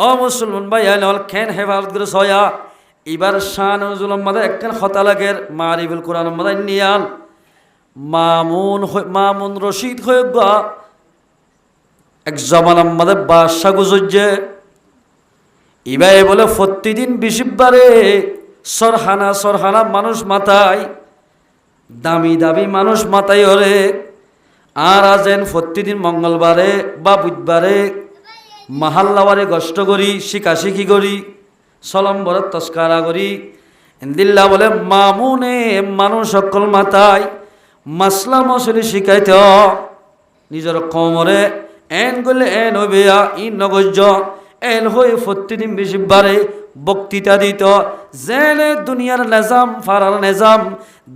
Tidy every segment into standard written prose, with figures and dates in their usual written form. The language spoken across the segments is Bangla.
ও মুসলমান ভাই আইনল খেন হেফাজত করে সয়া এবার শাহ নজরুল আমাদের একখান হতালাকের মারিফুল কোরআন আমাদের নিয়াল মামুন রশিদ হয়ে গা এক জমান আমাদের বাদশা গুজরে এবার বলে প্রতিদিন বিশিবারে সরহানা মানুষ মাথায় দামি দামি মানুষ মাথায় ওরে আর আজেন প্রতিদিন মঙ্গলবারে বা বুধবারে মাহাল্লাবারে কষ্ট করি শিখাশিখি করি সলম্বরে তস্কারা করি ইন্দিল্লা বলে মামুনে মানুষ সকল মাথায় মাসলা মশলি শিখাইতে নিজের কমরে এন গলে এন হইবেয়া ই নগজ এন হয়ে প্রতিদিন বেশিবারে বক্তৃতা দিত জেনে দুনিয়ার নেজাম ফারার নেজাম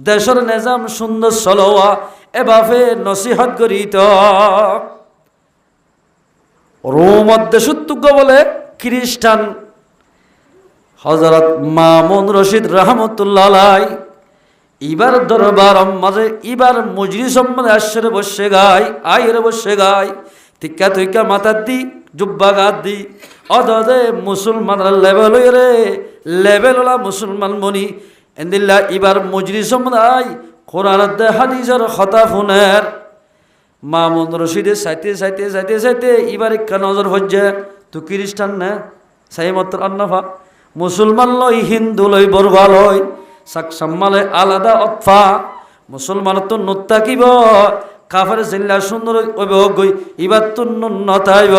দেশের নেজাম সুন্দর চলোয়া এভাবে নসিহত করিত রোম দেশোত্তজ্ঞ বলে খ্রিস্টান হযরত মামুন রশিদ রহমতুল্লাহ আলাই এবার দরবার মাঝে এবার মজলিস মাঝে আশ্চর্য বসে গায় আয়ের বসে গায় টিকা তুইকা মাথার দি জুব্বা গাত দি অদে মুসলমানরা লেভেল রে লেভেল ওলা মুসলমান বনি এন্দিল্লা এবার মজলিস মাঝে আই কোরআন হাদিসের কথা ফোনের মামুন রশিদে চাইতে এবার একটা নজর হচ্ছে তো খ্রিস্টান না সাই মাত্র আন্নাফা মুসলমান লই হিন্দু লই বরবা লই সাক সাম্মালে আলাদা অতফা মুসলমান তো নত্তা কিব কাফের জিল্লা সুন্দর গই এবার তো নতাইব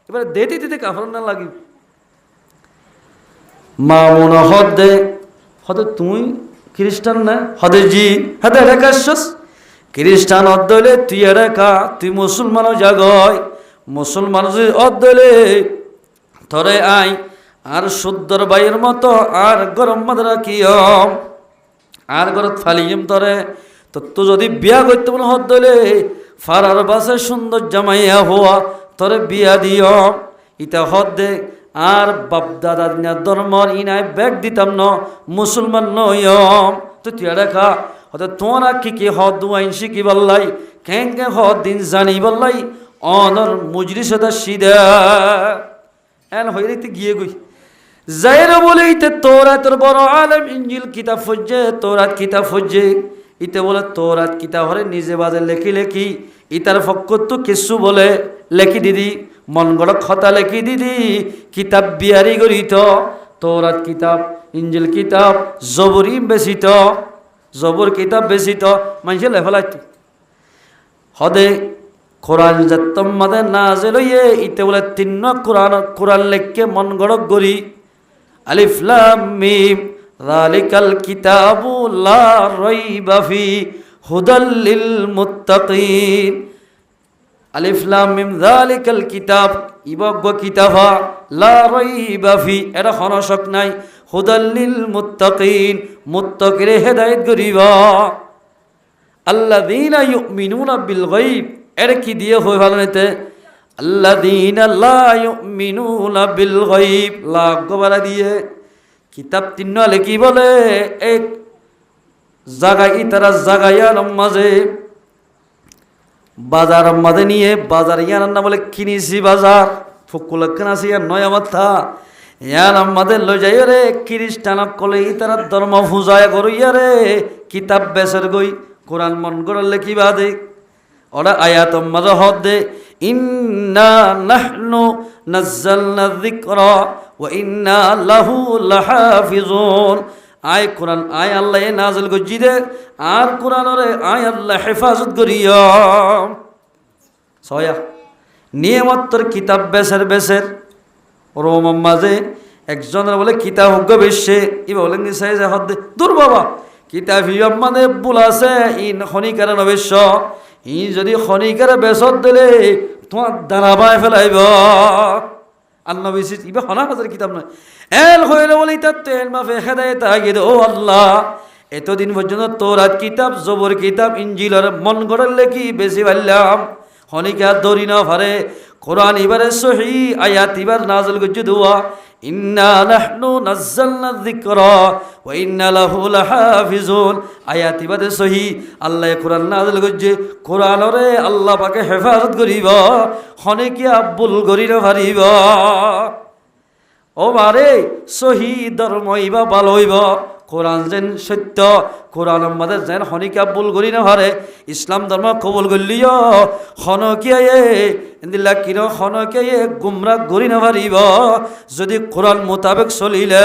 এবার দিতে কাফের না লাগি মামুন হদে তুই খ্রিস্টান না হদে জি হাতে রেখাস খ্রিস্টান অদ্দলে তুই রেখা তুই মুসলমানও জাগয় মুসলমান যদি অদ্দলে ধরে আই আর শুদ্ধর বাইয়ের মতো আর গরম মাদরা কিয়ম আর গরত ফালিম তরে তো যদি বিয়া করতে বলে হদ্দলে ফারার বাসে সুন্দর জামাইয়া হওয়া তরে বিয়া দিয়ম ইটা হদ্দে আর বাপ দাদা দিনা ধর্মর ইনায় ব্যাগ দিতাম ন মুসলমান নয়ম তো তুই রেখা হতে তোরা কি হদ দুয়াইন শিখি বললাই কেঙ্গে হদ দিন জানি বললাই অনর মুজরি সদা সিদা এন হইতে গিয়ে গই যাইরা বলিতে তোরাতের বড় আলেম ইঞ্জিল কিতাব ফজ্জে তোরাত কিতাব ফজ্জে ইতে বলে তোরাত কিতাব হরে নিজে বাজে লেখি ইতার ফক্কর তো কিছু বলে লেখি দিদি মন গড় খতা লেখি দিদি কিতাব বিয়ারি গরিত তোরাত কিতাব ইঞ্জিল কিতাব জবরি বেশিত জবর কিতাব বেশিত মানুষে লেফেলাইত হদে কোরআন যাত্তম মাদে নাজেল হইয়ে ইতে বলে তিন্ন কোরআন লেখকে মন গড়ক গরি আলিফ লাম মিম যালিকাল কিতাবু লা রাইবা ফি হুদাল লিল মুত্তাকিন আলিফ লাম মিম যালিকাল কিতাব ইবগ কিতাবা লা রাইবা ফি এটা খনসক নাই হুদাল লিল মুত্তাকিন মুত্তাকিরে হেদায়েত করিবা আল্লাযীনা ইউমিনুনা বিল গায়ব এর কি দিয়ে হই ভালো নিতে আল্লাযীনা লা ইউমিনুনা বিল গায়ব লা গবরা দিয়ে কিতাব তিন্ন লেখি বলে এক জায়গায় ইতারা জায়গায়ার মাঝে বাজার মাঝে নিয়ে বাজার ইয়ার না বলে কিনিছি বাজার ফুকুলক্ষণ আছে ইয়ার নয় মাথা ইয়ার আমাদের লই যাই রে খ্রিস্টানক কলে ইতারা ধর্ম পূজায় করিয়া রে কিতাব বেসের গই কোরআন মন করে লেখি বাদে ওরা আয়াত মাঝে হদ দে ইন্না নাহনু নাজ্জালনা যিকরা ওয়া ইন্না লাহু লাহাফিজুন আয় কোরআন আয় আল্লাহ নাযিল করছি দে আর কোরআনরে আয় আল্লাহ হেফাজত করিয়া ছয়া নিয়মতর কিতাব বেসের রোম মাঝে একজনের বলে কিতাব হোক বেশে ইবা বলেন সাই যে হদ দূর বাবা কিতাব হিয়াব মানে ভুল আছে ইন খনিকার নবেশ ই যদি খনিকার বেসত দিলে তোমার দাঁড়াবায় ফেলাইব আল্লাহ বেশি ইবা হনা হাজার কিতাব নয় এল হইলে বলি তার তেল মাফে হেদায়েত আগে ও আল্লাহ এতদিন পর্যন্ত তোরাত কিতাব জবর কিতাব ইঞ্জিলের মন গড়ের লেখি বেশি পারলাম খনিকা দরি না পারে কোরআন এবারে সহি আয়াত এবার নাজল করছে দোয়া ইন্না নাহনু নাযালনা যিকরা ওয়া ইন্না লাহু লাহাফিজুন। আয়াত ইবাদে সহি আল্লাহ কোরআন নাযিল করছে, কোরআনরে আল্লাহ পাকে হেফাজত করিব, হনেকি আব্বুল করিব পারিব। ও মারে সহি ধর্ম ইবা ভালো হইব, কোরআন যেন সত্য, কোরআন আমাদের যেন হনিকে আব্বুল করি না হারে, ইসলাম ধর্ম কবুল করলিও হনকিয়ে ইন্দিল্লা কিন হনকিয়ে গুমরা করি না পারিব যদি কোরআন মোতাবেক চলিলে।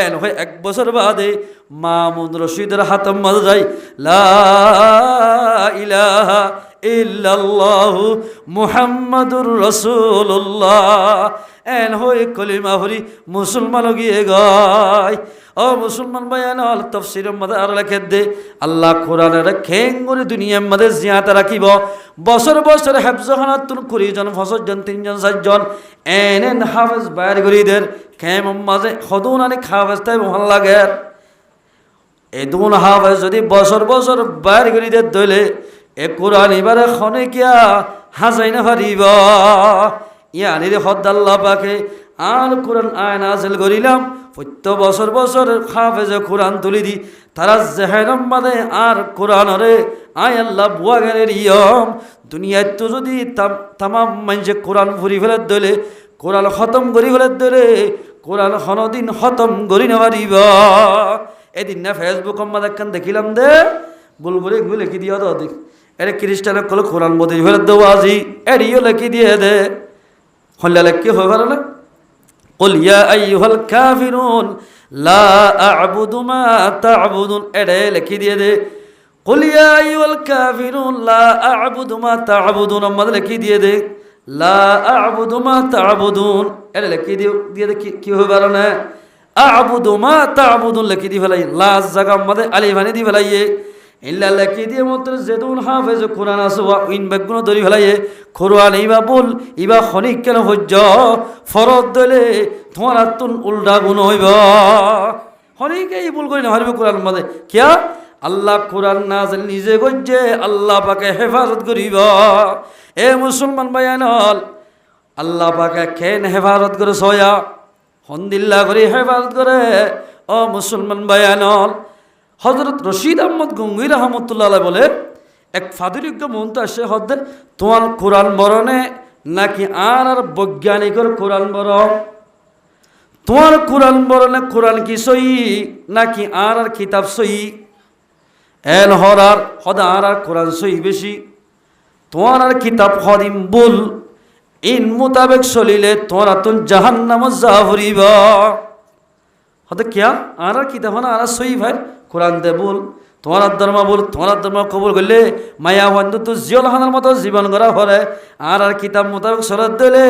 এন হয় 1 বছর বাদে মামুন রশিদের হাতম মাঝে যাই লা ইলাহা ইল্লাল্লাহু মুহাম্মাদুর রাসূলুল্লাহ। এন হই কলিমা হরি মুসলমান গিয়ে গায়। ও মুসলমান ভাইয়ানল তাফসীরের মধ্যে আর লেখে দে আল্লাহ কোরআনের খেঙ্গুরি দুনিয়ার মধ্যে জিয়াতে রাখিব, বছর বছর হেফজখানাতুন 20 জন 25 জন 3 জন 4 জন এন হাফেজ বাইর করিদের খেম মাঝে হদুন আনি হাফেজ তাই মহল লাগে। এই দুন হাফেজ যদি বছর বছর বাইর করিদের দইলে এ কোরআন এবারে খনে কিয়া হাজাই না পারিব। ইয়ানি রে হদ আল্লাহ পাকে আর কোরআন আয় নাযিল করিলাম, প্রত্যেক বছর বছর হাফেজে কোরআন তুলি দি তারা জেহেনম মাদে আর কোরআনরে আয় আল্লাহ বুয়াগের ইয়ম দুনিয়ায় তো যদি তামাম মানুষে কোরআন ফুরি ফেলে দলে, কোরআন খতম করি ফেলে দলে, কোরআন হনদিন খতম করি না পারিব। এদিন না ফেসবুক মাদে একখান দেখিলাম দে বুলবুলি এগুলো লিখি দিয়া তো দেখ এর খ্রিস্টানে কল কোরআন বদি ফেলে দেবো আজি এরিও লিখি দিয়ে দে হল্লা লেখি হয়ে পারে না। قل يا أيها الكافرون لا أعبد ما تعبدون এডে লিখি দিয়ে দে قل يا أيها الكافرون لا أعبد ما تعبدون আমাদের লিখি দিয়ে দে لا أعبد ما تعبدون এডে লিখি দিয়ে দে কি হবে পারে না أعبد ما تعبدون লিখি দি ফেলাই লা জায়গা আমাদের আলিফানি দি ফেলাইয়ে ইল্লা লিখি দিয়ে মত জেদুল হাফেজ কোরআন আসওয়া ইন বেগুন ধরি ফেলাইয়ে কোরআন ইবা বল ইবা খনিক কেন হজ্জ ফরদ দলে তোমার আতুন উল্টা গুণ হইব খনিকে এই ভুল করি না হরিব কোরআন মধ্যে কিয়া আল্লাহ কোরআন নাযিল নিজে গজ্জে আল্লাহ পাকে হেফাজত করিব। এ মুসলমান ভাইয়ানল আল্লাহ পাকে কেন হেফাজত করে সয়া হন্দিল্লা করে হেফাজত করে। ও মুসলমান ভাইয়ানল হযরত রশিদ আহমদ গঙ্গুই রহমতুল্লাহ আলাইহি বলে এক ফাদুরিজ্ঞ মন্ত আসে হদ্দে তোমার কোরআন বরণে নাকি আর বৈজ্ঞানিকর কোরআন বরণ, তোমার কোরআন বরণে কোরআন কি সই নাকি আর কিতাব সই? এন হরার হদা আর কোরআন সই বেশি, তোমার আর কিতাব হদিম বল ইন মোতাবেক চলিলে তোমার তুন জাহান্নাম যা ভরিব। হতে কিয়া আর কিতাব না আর সই ভাই কোরআন দে বল তোমার ধর্ম বল, তোমার ধর্ম কবুল করলে মায়া বন্ধু তো জিয়ল খানার মতো জীবন করা হরে আর কিতাব মোতাবেক সরত দিলে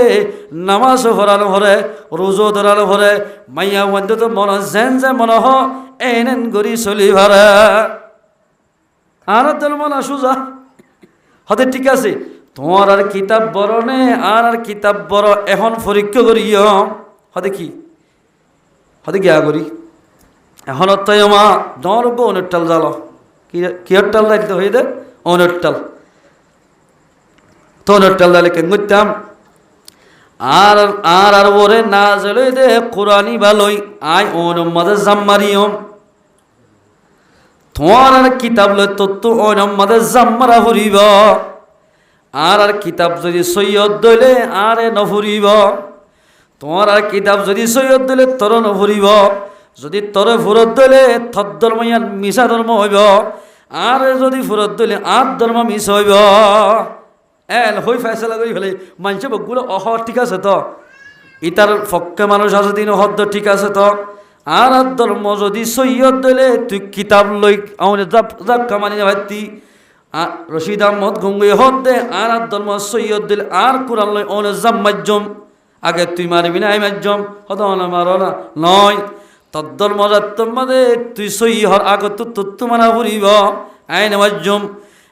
নামাজ হরানো হরে রোজো ধরানো হরে মাইয়া বন্ধু তো মন যেন যে মন হ এন গড়ি চলি ভারে আর ধর্ম না সুজা হতে ঠিক আছে। তোমার আর কিতাব বরণে আর কিতাব বড় এখন পরীক্ষা করিও হতে কি হতে গিয়া করি এখন মা দর অনেকটাল জাল কিয়রটাল দায়িত্ব হয়ে দে অনেকটাল তো অনেকটাল দালে কেন করতাম আর আর আর ওরে না জলে দে কোরআনি ভালোই আই ওন মাদে জাম্মারিয়ম তোমার আর কিতাব লই তো ওন মাদে জাম্মারা হরিব আর কিতাব যদি সৈয়দ দইলে আরে নফুরিব, তোমার আর কিতাব যদি সৈয়দ দিলে তোর নফুরিব, যদি তোর ফুরত দিলে থর ধর্ম ইয়ার মিশা ধর্ম হইব আর যদি ফুরত দিলে আর ধর্ম মিশ হইব। এল হই ফেসলা করি ফেলে মানুষে বকগুলো অহ ঠিক আছে তো ইতার পক্ষে মানুষ আছে দিন হদ্দ ঠিক আছে তো আর ধর্ম যদি সৈয়দ দিলে তুই কিতাব লই আমাদের জাক্কা মানি ভাইতি রশিদ আহমদ গঙ্গুই হদ দে আর ধর্ম সৈয়দ দিলে আর কোরআন লই অনে জাম মাজ্জম আগে তুই মারবি না এই মাজ্জম হদ না মারো না নয় তদ্দল মজাত্তর মাঝে তুই সই হর আগত তত্ত্ব মানা ফুরিব আইন মাজ্জম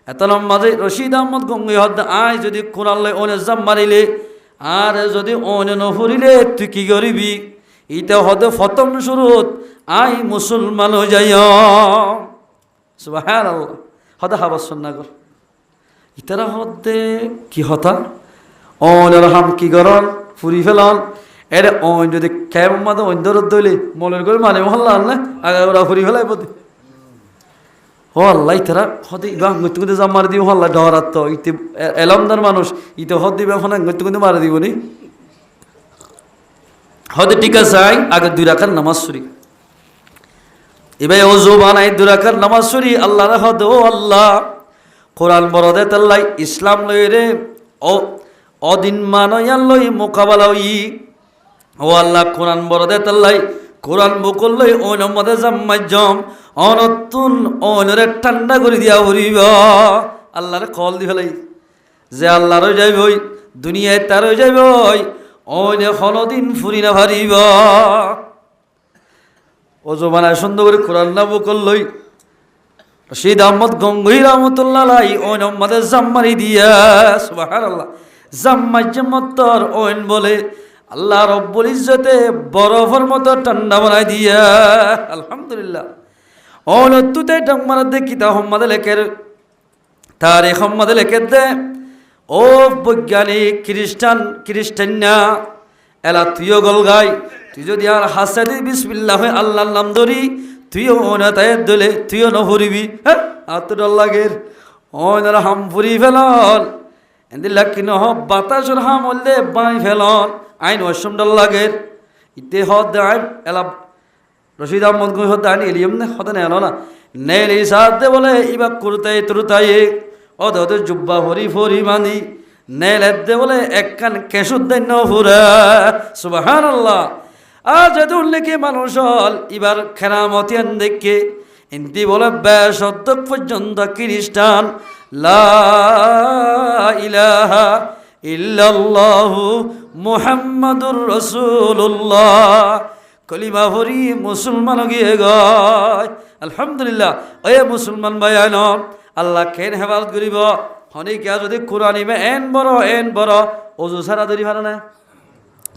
এতলম মাঝে রশিদ আহমদ গঙ্গুই হদ আয় যদি কোরআন লই অনে জাম মারিলে আর যদি অনে নফুরিলে তুই কি করিবি ইটা হদে ফতম শুরুত আই মুসলমান হয়ে যাই সুবহানাল্লাহ হদা হাবাসন না কর ইতারা হদে কি হতা অনের হাম কি করন ফুরি ফেলন এর অন যদি কেমন মাদে অন্ধরত দইলে মলের করে মানে মহল্লা আনলে আগে ওরা ফুরি ফেলাই পথে ও আল্লাহ তারা হতে গঙ্গুতে যা মারি দিব হল্লা ডরাত তো ইতে এলামদার মানুষ ইতে হদ দিবে এখন গঙ্গুতে মারি দিব নি হতে ঠিক আছে আগে 2 রাকাত নামাজ পড়ি এবার ওযু বানাই 2 রাকাত নামাজ পড়ি আল্লাহর হদ ও আল্লাহ কোরআন বরদে তাল্লাই ইসলাম লই রে ও অদিন মানয়ান লই মোকাবেলা হই ও আল্লাহ কোরআন বরদে তাল্লাই কোরআন বকল লই ও নম্মদে জাম্মাজম অনতুন অনরে ঠান্ডা করে দিয়া হরিব আল্লাহরে কল দি ফেলাই যে আল্লাহরও যাইবই দুনিয়ায় তারও যাইবই অনে হনদিন ফুরি না ভারিব ও জমানায় সুন্দর করে কোরআন না বকল লই রশিদ আহমদ গঙ্গুই রহমতুল্লাহ আলাই ও নম্মদে জাম্মারি দিয়া সুবহানাল্লাহ জাম্মাজমতর ওন বলে আল্লাহ রব্বুল ইজ্জতে বরফের মতো ঠান্ডা বানাই দিয়া আলহামদুলিল্লাহ তুতে ডংমারা দেখি তা হম্মাদে লেখের তার এক হম্মাদে লেখে দে ও বৈজ্ঞানিক খ্রিস্টান্না এলা তুইও গল গাই তুই যদি আর হাসাদি বিসমিল্লাহ হয়ে আল্লাহর নাম ধরি তুইও অনাতায়ের দলে তুইও নহরিবি হ্যাঁ আর তো ডর লাগের ওনারা হাম ফুরি ফেলন এদিল্লা কি নহ বাতাসর হাম হলে বাই ফেলন আইন অসম ডর লাগের ইতে হদ আইন এলা রশিদ আহমদ গুই হদ আইন এলিয়ম নে হদ নেলো না নেলি সাথে বলে ইবা কুরতাই তুরতাই অদ অদ জুব্বা হরি ফরি বাঁধি নেল দে বলে এক কান কেশুদ্দান্য ফুরা সুবহানাল্লাহ আর যদি উল্লেখে মানুষ হল এবার খেরামতিয়ান দেখে হিন্দি বলে বেশদ্দক পর্যন্ত খ্রিস্টান লা ইলাহা ইল্লাল্লাহু মুহাম্মাদুর রাসূলুল্লাহ কলিমা ভরি মুসলমান গিয়ে গয় আলহামদুলিল্লাহ ওই মুসলমান ভাই আইন আল্লাহ খেন হেফাজত করিব হনিকা যদি কোরআন ইমে এন বড় ওজু সারা ধরি ভালো না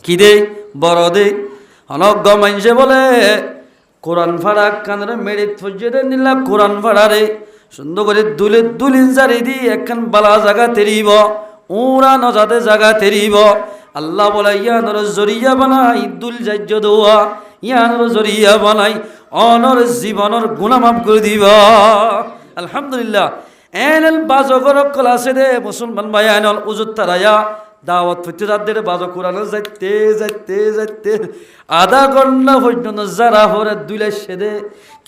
কি দে বড় দে অনজ্ঞ মানুষে বলে কোরআন ফাড়া কান্দরে মেরিত ফজ্জে নিলা কোরআন ফাড়ারে সুন্দর করে দুলিন জারি দি একখান বালা জায়গা তেরিব উড়া নজাতে জায়গা তেরিব আল্লাহ বলে ইয়ানোর জরিয়া বানাই দুল যাজ্য দোয়া ইয়ানোর জরিয়া বানাই অনর জীবনের গুণামাপ করে দিবা আলহামদুলিল্লাহ এনল বাজগর ক্লাসে দে মুসলমান ভাই আইনল উজুত তারায়া দাওয়াত হইতে যাদের বাজো কোরআন যাইতে আধা ঘন্টা পর্যন্ত যারা হরে দুইলে সেদে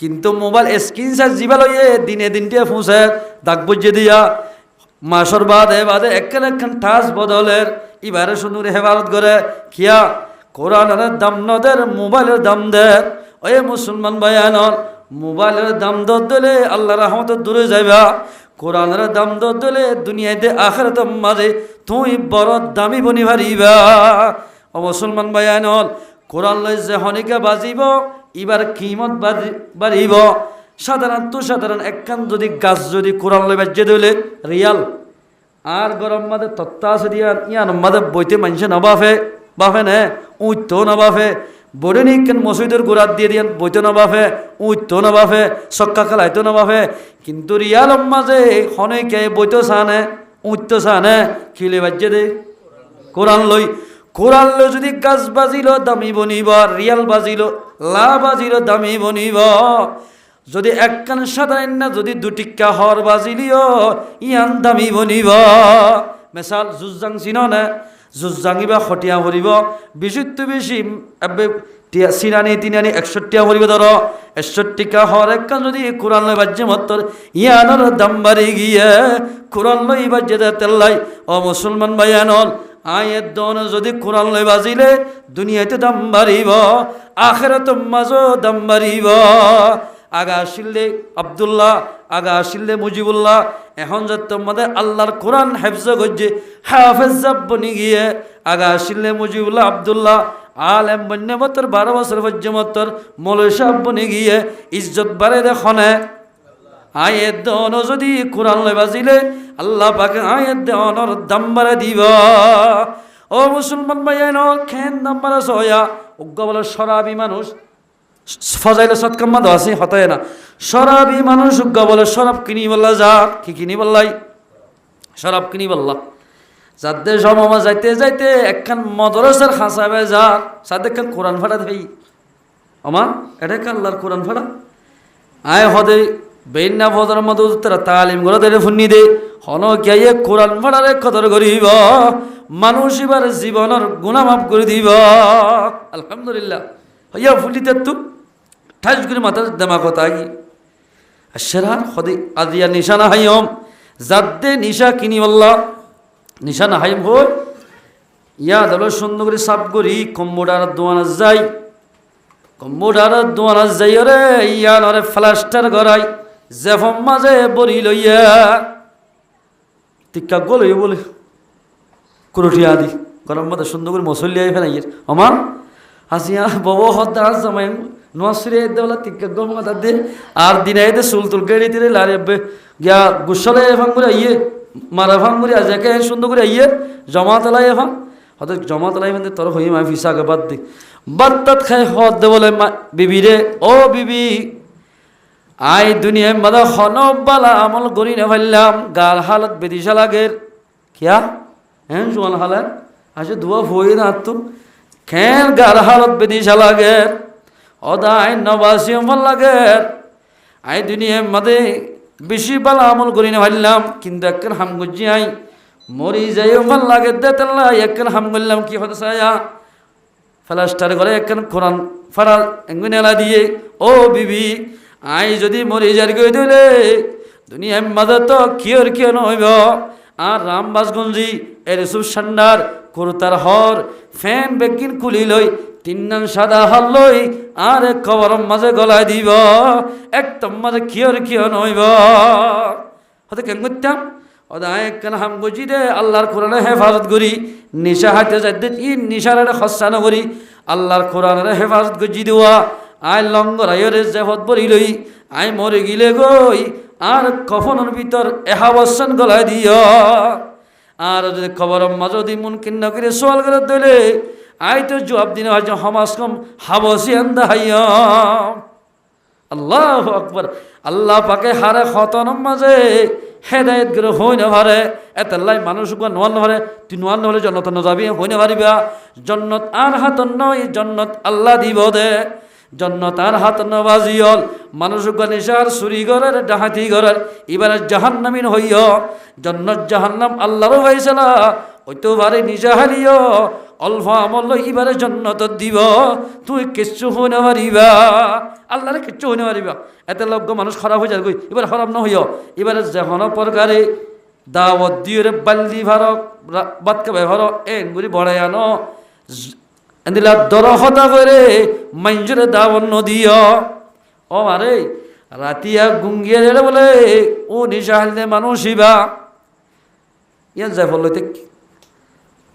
কিন্তু মোবাইল স্ক্রিন চার্জ জিবা লইয়ে দিনটিয়া ফুঁসে দাগ বজে দিয়া মাসর বাদে একখান ঠাস বদলের এবারে শুনুর হেফাজত করে খিয়া কোরআনের দাম নদের মোবাইলের দাম দের ওই মুসলমান ভাই আইনল মোবাইলের দাম দর দিলে আল্লাহ রহমত দূরে যাইবা কোরআনের দাম দর দিলে দুনিয়াতে আখিরাত মাঝে তুই বড় দামি বনি ভারিবা ও মুসলমান ভাই আইনল কোরআন লই যে হনিকা বাজিব এবার কিমত বাড়িব সাধারণ একখান যদি গাছ যদি কোরআন লই বাজে দিলে রিয়াল আর গরম মাঝে তত্তা আছে দিয়া ইয়ান মাঝে বইতে মানুষে বাফে নে উঠতো না বাফে বড়ে নি কেন মসজিদের গোড়াত দিয়ে দিয়ান বইতো না বাফে উঠতো না বাফে সক্কা খেলাইতো না বাফে কিন্তু রিয়াল মাঝে হনিকে বইতো সানে উঠতো সানে খিলে বাজে দে কোরআন লই যদি গাছ বাজিল দামি বনিব রিয়াল বাজিল লা বাজিল দামি বনিব যদি একখান সাধারণ না যদি দুটিকা হর বাজিলিও ইয়ান দামি বনিব মেসাল জুজাং চিন না জুজাঙিবা খটিয়া ভরিব বিশুদ্ধ বেশি সিনানি তিনানি 61 ভরিব ধর 61 হর একখান যদি কোরআন লই বাজ্যে মত্তর ইয়ানোর দাম বাড়ি গিয়ে কোরআন লই বাজ্যে দে তেল্লাই ও মুসলমান ভাইয়ানল আয়ের দন যদি কোরআন লই বাজিলে দুনিয়াতে দাম বাড়িব আখিরাত মাঝো দাম বাড়িব আগা আসিলে আব্দুল্লাহ আগা আসিলে মুজিবুল্লাহ এখন যে তোমাদের আল্লাহর কোরআন হেফজ গজ্জে হাফেজ বনি গিয়ে আগা আসিলে মুজিবুল্লাহ আব্দুল্লাহ আলেম বন্যে মতর 12 বছর পর্যন্ত মৌলভী সাহেব বনি গিয়ে ইজ্জত বাড়ে দেখনে আয়ের দন যদি কোরআন লই বাজিলে আল্লাহ পাকে আয়ের দনর দাম বাড়ে দিব ও মুসলমান ভাইয়ান খেন দাম বাড়া সয়া উগ্র বলে শরাবি মানুষ ফজাইলে সৎকাম্মা তো আছে হতায় না শরাবি মানুষ উগ্র বলে শরাব কিনি বললা যা কি কিনি বললাই শরাব কিনি বললা যাদের সমমা যাইতে যাইতে একখান মদরসার খাঁচা বেজার সাথে একখান কোরআন ফাড়া দেই আমার এটা আল্লাহর কোরআন ফাড়া আয় হদে বেইনা ফদর মতো তারা তালিম করে ধরে ফুন্নি দে হন কে কোরআন ফাড়ারে কদর করিব মানুষ এবার জীবনের গুণা মাফ করে দিব আলহামদুলিল্লাহ হইয়া ফুলিতে তু ঠাস করে মাথার দেমা কথা কি সেরার হদে আজিয়া নিশানা হাইম যাদে নিশা কিনি বললা নিশানা হাইম হই ইয়া দল সুন্দর করে সাপ করি কম্বোডার দোয়ানা যাই কম্বোডার দোয়ানা যাই রে ইয়া নরে ফ্লাস্টার গড়াই জেফম মাঝে বরি লইয়া টিক্কা গোল হইব বলে কুরুটি আদি গরম মধ্যে সুন্দর করে মসলিয়াই ফেলাইয়ের আমার হাসিয়া বব হদ্দা জামাই নোয়াশিরে দেওয়ালা টিক্কা গোল মাথা দে আর দিনাই দে সুলতুল গেড়ি দিলে লারে গিয়া গুসলে ভাঙ্গুরে ইয়ে মারা ভাঙ্গুরে আজাকে সুন্দর করে ইয়ে জমা তলাই এখন হয়তো জমা তলাই মানে তোর হই মা ফিসাকে বাদ দি বাদ তাত খাই হদ দে বলে বিবি রে ও বিবি আই দুনিয়ায় মাদা হনবালা আমল করি না ফেললাম গাল হালত বেদিশা লাগের কিয়া হ্যাঁ জোয়ান হালার আসে ধোয়া ভয়ে না তো খেন গাল হালত বেদিশা লাগের অদায় নবাসী আমল লাগের আই দুনিয়ায় মাদে বেশি বালা আমল করি না ফেললাম কিন্তু একখান হাম গুজি আই মরি যাই ভাল লাগে দেতাল্লা একখান হাম করলাম কি হতে চায়া ফ্লাস্টার করে একখান কোরআন ফাড়া এঙ্গুনেলা দিয়ে ও বিবি আই যদি মরি যার গই দিলে দুনিয়ার মাঝে তো কিয় নইব আর রামবাসগঞ্জি এর সুসান্ডার কুরতার হর ফ্যান বেগিন খুলি লই তিন নাম সাদা হল লই আর কবর মাঝে গলায় দিব একদম মাঝে কিয় নইব হতে কেন করতাম ওদায় একখান হাম গজি দে আল্লাহর কোরআনে হেফাজত করি নিশা হাতে যাতে ই নিশার খসা নগরি আল্লাহর কোরআনের হেফাজত গজি দেওয়া আই লঙ্গর আয়রে জেফত বলি লই আই মরে গিলে গই আর কফনের ভিতর এহাবসান গলায় দিও আর যদি খবর মাঝদি মন কিন্ন করে সোয়াল করে দিলে আই তো জবাব দিন হয় হমাস কম হাবসি আন্দা হাইয়া আল্লাহ আকবর আল্লাহ পাকে হারে খতনম মাঝে হেদায়ত করে হই না ভারে এতাল্লাই মানুষ নোয়ান ভারে তুই নোয়ান হলে জন্নত যাবি হই না ভারিবা জন্নত আর হাত নয় জন্নত আল্লাহ দিব দে জন্নত আর হাত নবাজিয়ল মানুষ নিশার চুরি ঘরের ডাহাতি ঘরের এবারে জাহান্নামিন হইয় জন্নত জাহান্নাম আল্লাহরও ভাইসালা ওইতো বারে নিজা হারিয় অল্প আমল এবারে জন্নত দিব তুই কিচ্ছু হই না পারিবা আল্লাহরে কিচ্ছু হই না পারিবা এত লগ্ন মানুষ খারাপ হয়ে যাবে এবার খারাপ না হইয় এবারে যেন প্রকারে দাওয়াত দিয়ে বাল্লি ভারক বাতকে ব্যবহার এনগুলি বড়াই আনো এদিলা দরহতা করে মাইঞ্জরে দাওয়াত নদিও ও মারে রাতিয়া গুঙ্গিয়ে যেটা বলে ও নিশা হালতে মানুষ ইবা ইয়ান যাই বলতে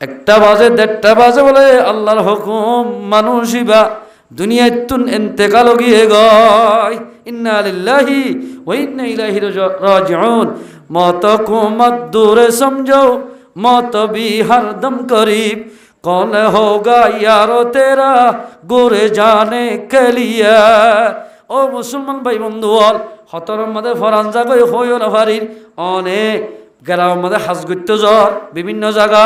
1টা বাজে 1:30টা বাজে বলে আল্লাহর হুকুম মানুষিবা দুনিয়ায় তুন ইন্তেকাল গিয়ে গয় ইন্না লিল্লাহি ওয়া ইন্না ইলাইহি রাজিউন মত কো মত দূরে সমঝো মত भी हरदम करीब कौन होगा यारो तेरा गोरे जाने के लिए ও মুসলমান ভাই বন্ধু বল হতরম মধ্যে ফরানজা গই হইও না ভারির অনেক গ্রামের মধ্যে হাজ করতে জ্বর বিভিন্ন জায়গা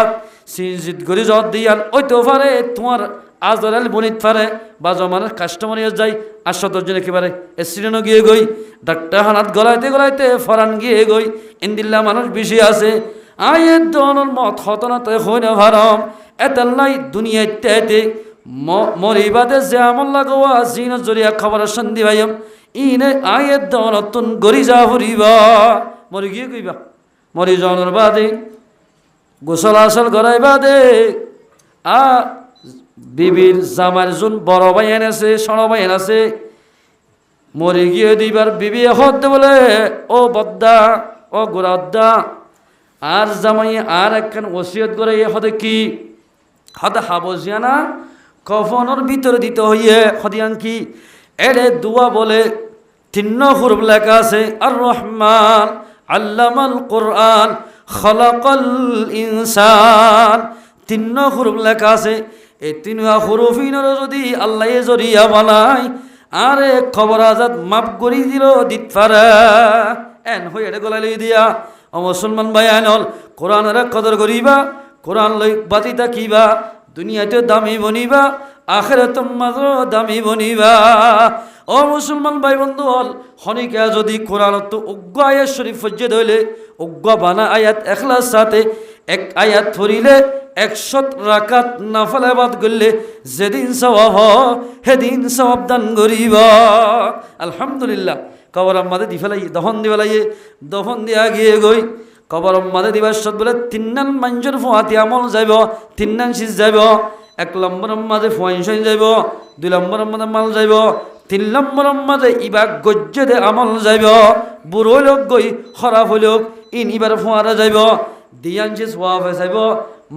সিনজিত করে জ্বর দিয়ান ওই তো পারে তোমার আজরাল বনিত পারে বা জমানের কাস্টমার যাই 800 জন একেবারে এসিডেন্টও গিয়ে গই ডাক্তার হানাত গলাইতে ফরান গিয়ে গই ইন্দিল্লা মানুষ বেশি আছে আয়ের দনের মত হতনাতে হই না ভারম এতাল্লাই দুনিয়াতে মরিবাদে যে আমল লাগোয়া জিন জরিয়া খবর সন্ধি ভাইম ইনে আয়ের দনতুন গরি যা হরিবা মরি গিয়ে কইবা মরি জনের বাদে গোসল আসল গড়াই বাদে আ বিবির জামার জুন বড় ভাই এনেছে সড় ভাই এনেছে মরি গিয়ে দিবার বিবি হতে বলে ও বদ্দা ও গোরাদ্দা আর জামাই আর একখান ওসিয়ত করে হতে কি হতে হাবজিয়ানা কফনের ভিতরে দিতে হইয়ে হদিয়ান কি এড়ে দুয়া বলে 3 হুরুফ লেখা আছে আর রহমান আল্লামাল কোরআন খলাকাল ইনসান 3 হুরুফ লেখা আছে এই 3 হুরুফিনর যদি আল্লাহ জরিয়া বানাই আরে খবর আজাদ মাফ করি দিল দিত পারে এন হই এটা গলাই দিয়া ও মুসলমান ভাই আনল কোরআনের কদর করিবা কোরআন লই বাতি থাকিবা দুনিয়াতে দামি বনিবা আখিরাতে মাত্র দামি বনিবা ও মুসলমান ভাই বন্ধু হল হনিকা যদি কোরআনত উগ্র আয়াত শরীফ ফজ্জে ধইলে উগ্র বানা আয়াত এখলাস সাথে এক আয়াত পড়িলে 100 রাকাত নফল ইবাদত করলে যেদিন সওয়াব সেদিন সওয়াব দান করিবা আলহামদুলিল্লাহ কবর আমাদে দি ফেলাই দফন দি ফেলাইয়ে দফন দিয়া গিয়ে গই কবর আমাদে দিবার সত বলে তিন্নান মাঞ্জুর ফুয়াতি আমল যাইব তিন্নান শীষ যাইব 1 নম্বর মাঝে ফুয়াইন যাইব 2 নম্বর মাঝে মাল যাইব 3 নম্বর মাঝে ইবা গজ্জে আমল যাইব বুড়ো লোক গই খারাপ হইলোক ইন ইবার ফুয়ারা যাইব দিয়ান শীষ ওয়াফ যাইব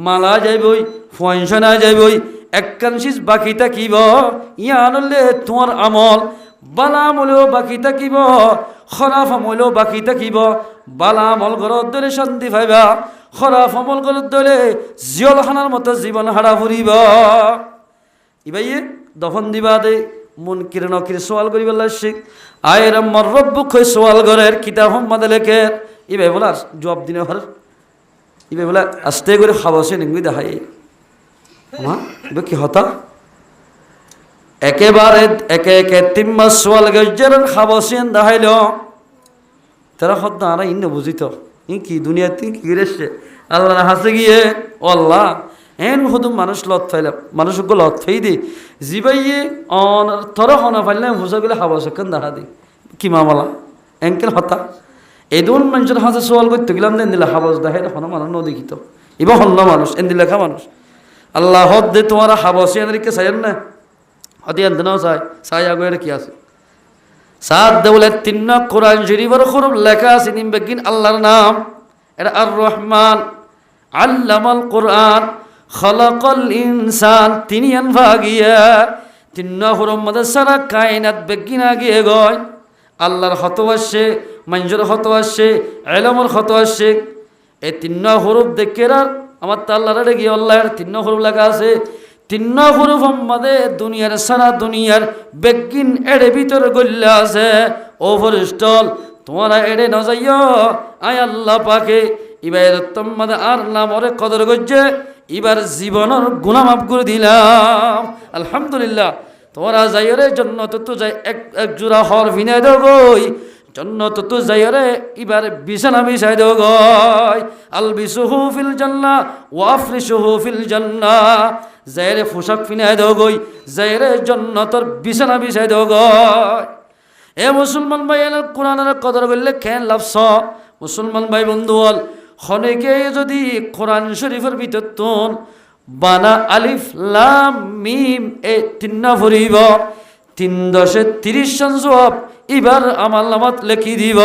মালা যাইবই ফুয়াইন যাইবই এককানশিস বাকি থাকিব ইয়া আনলে তোমার আমল বালা আমলেও বাকি থাকিব খারাপ আমলেও বাকি থাকিব বালা আমল ঘরত ধরে শান্তি পাইবা খারাপ আমল ঘরত ধরে জিয়লখানার মতো জীবন হারা ফুরিব ইবাইয়ে দফন দিবা দে মন কিরণকির সোয়াল করি শিখ আয়ের আমার রব্বু খই সোয়াল ঘরের কিতাব সম্মাদে লেখে ইবাই বলার জবাব দিনে হর ইবাই বলা আস্তে করে খাবাসে নিঙ্গি দেখাই মা কি হতা একেবারে একে একে 3 মাস সোয়াল গজ্জের খাবাসিয়ান দেখাইল তারা হত না ইন্ন বুঝিত ই কি দুনিয়াতে কি গিরেছে আল্লাহর হাসে গিয়ে ও আল্লাহ এন হদু মানুষ লত ফাইলাম মানুষকে লত ফাই দি জিবাইয়ে অন থর হনা ফাইলাম হুসা গেলে খাবাসে কেন দেখা দি কি মামলা এনকেল হতা এই দুন মানুষের হাসে সোয়াল করতে গেলাম দেন দিলে হাবাস দেখাই হন মানুষ ন দেখিত এবার হন্য মানুষ এন দিলে লেখা মানুষ আল্লাহ হদ দে তোমার হাবাসিয়ানকে চাইন না হদিয়ান দেনাও চাই আগে কি আছে সাত দেবলে 3 কোরআন শরীফের খুব লেখা আছে নিম্বেগিন আল্লাহর নাম এটা আর রহমান আল্লামাল কোরআন খলাকাল ইনসান তিনি আনভাগিয়া 3 হরম মধ্যে সারা কায়নাত বেগিন আগে গয় আল্লাহর হত আসে মঞ্জুর হত আসে ইলমের হত আসে এই 3 হরফ দেখেরার আমার তো আল্লাহর গিয়ে আল্লাহর 3 হরফ লেখা আছে 3 হরফ আমাদের দুনিয়ার সারা দুনিয়ার বেগিন এড়ে ভিতরে গল্লা আছে ও ফরিস্টল তোমরা এড়ে ন যাইও আয় আল্লাহ পাকে ইবাদত তোমাদের আর নামরে কদর গজ্জে এবার জীবনের গুনাহ মাফ করে দিলাম আলহামদুলিল্লাহ তোমরা যাইরে জান্নাত তো যাই এক জোড়া হর ভিনাই দাও গই জান্নাত তো যাইরে এবার বিছানা বিছাই দাও গই আলবিসুহু ফিল জান্নাহ ওয়া আফরিশুহু ফিল জান্নাহ যাইরে পোশাক ফিনাই দাও গই যাইরে জান্নাতের বিছানা বিছাই দাও গই এ মুসলমান ভাই কোরআনের কদর করলে কেন লাভছ মুসলমান ভাই বন্ধু হল খনেকে যদি কোরআন শরীফের ভিতর তুন বানা আলিফ লাম মিম এ 3 ভরিব 3 10 30 সন জবাব এবার আমার নামাত লিখি দিব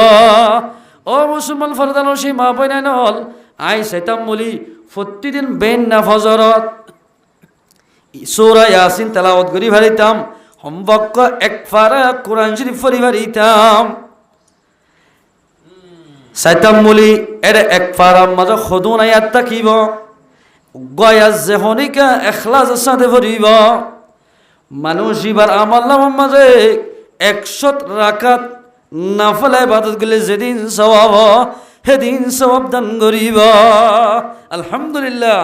ও মুসলমান ফরদান সেই মা বইনাই হল আই সেতাম বলি প্রতিদিন বেন না ফজরত সূরা ইয়াসিন তেলাওয়াত করি ভারিতাম সম্পর্ক এক ফারা কোরআন শরীফ পড়ি ভারিতাম সাইতাম বলি এর এক ফারার মাঝে খুদুন আয়াত থাকিব গয়াজ যে হনিকা এখলাস সাথে ভরিব মানুষ এবার আমার নামের মাঝে 100 রাকাত নফল ইবাদত গলে যেদিন সওয়াব সেদিন সওয়াব দান করিব আলহামদুলিল্লাহ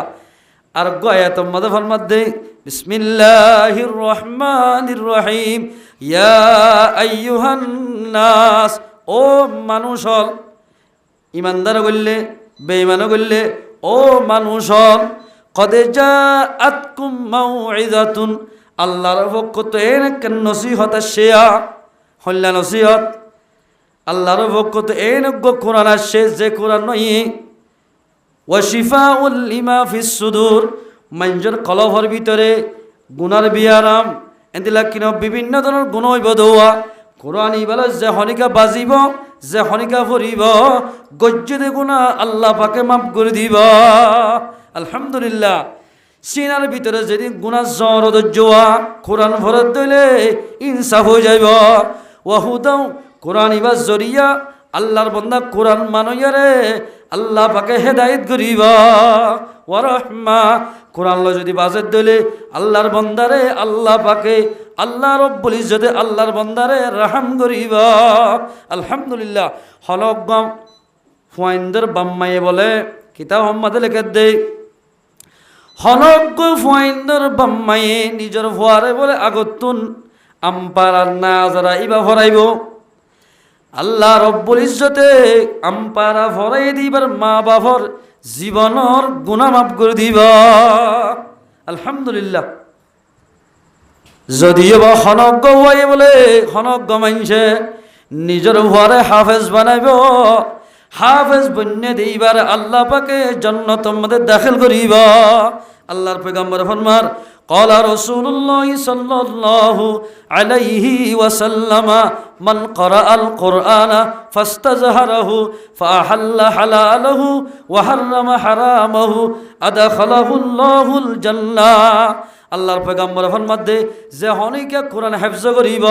আর গয়াতের মাঝে ফরমাত দে বিসমিল্লাহির রহমানির রহিম ইয়া আইয়ুহান নাস ও মানুষ হল ইমানদার বললে বেঈমান বললে ও মানুষ কদ জাআতকুম মাউইযাতুন আল্লাহর পক্ষ থেকে নসিহত আসিয়া হল্লা নসিহত আল্লাহর পক্ষ থেকে কোরআন আসে যে কোরআন নয় ওয়া শিফাউল লিমা ফিস সুদূর মঞ্জুর কলভর ভিতরে গুনার বিয়ারাম এদিলা কিনো বিভিন্ন ধরনের গুণ হইব দোয়া কোরআন ইবালা যে হনিকা বাজিব যে হনিকা পড়িব গজ্জে গুণা আল্লাহ পাকে মাফ করে দিব আলহামদুলিল্লাহ সিনার ভিতরে যদি গুণা জ্বর দজ্জোয়া কোরআন ভরত দিলে ইনসাফ হয়ে যাইব ওয়াহুদাও কোরআন ইবার জরিয়া আল্লাহর বন্দা কোরআন মানইয়ারে আল্লাহ পাকে হেদায়েত করিব ওয়া রাহমা কোরআন যদি বাজেত দিলে আল্লাহর বন্দারে আল্লাহ পাকে আল্লাহ রব্বুল ইজ্জতে আল্লাহর বন্দারে রহম করিব আলহামদুলিল্লাহ হলকগম ফুয়াইন্দর বাম্মায়ে বলে কিতাব মোহাম্মদ লেখে দেই হনজ্ঞ ফুয়াইন্দর বাম্মায়ে নিজের ফুয়ারে বলে আগতুন আম্পারার না যারা ইবা ভরাইব আল্লাহ রব্বুল ইজ্জতে আম্পারা ভরাই দিবার মা বাবার জীবনের গুনাহ মাফ করে দিবা আলহামদুলিল্লাহ। যদিও বা হনজ্ঞ হয়ে বলে হনজ্ঞ মানছে নিজের ঘরে হাফেজ বানাইব, হাফেজ বন্যে দিবার আল্লাহ পাকে জান্নাতের মধ্যে দাখিল করিব। আল্লাহর পয়গম্বর ফরমান قال رسول الله صلى الله عليه وسلم من قرأ القرآن فاستظهره فأحل حلاله وحرم حرامه أدخله الله الجنة। আল্লাহর পয়গম্বর ফরমাতে যে হনিকা কোরআন হিফজ করিব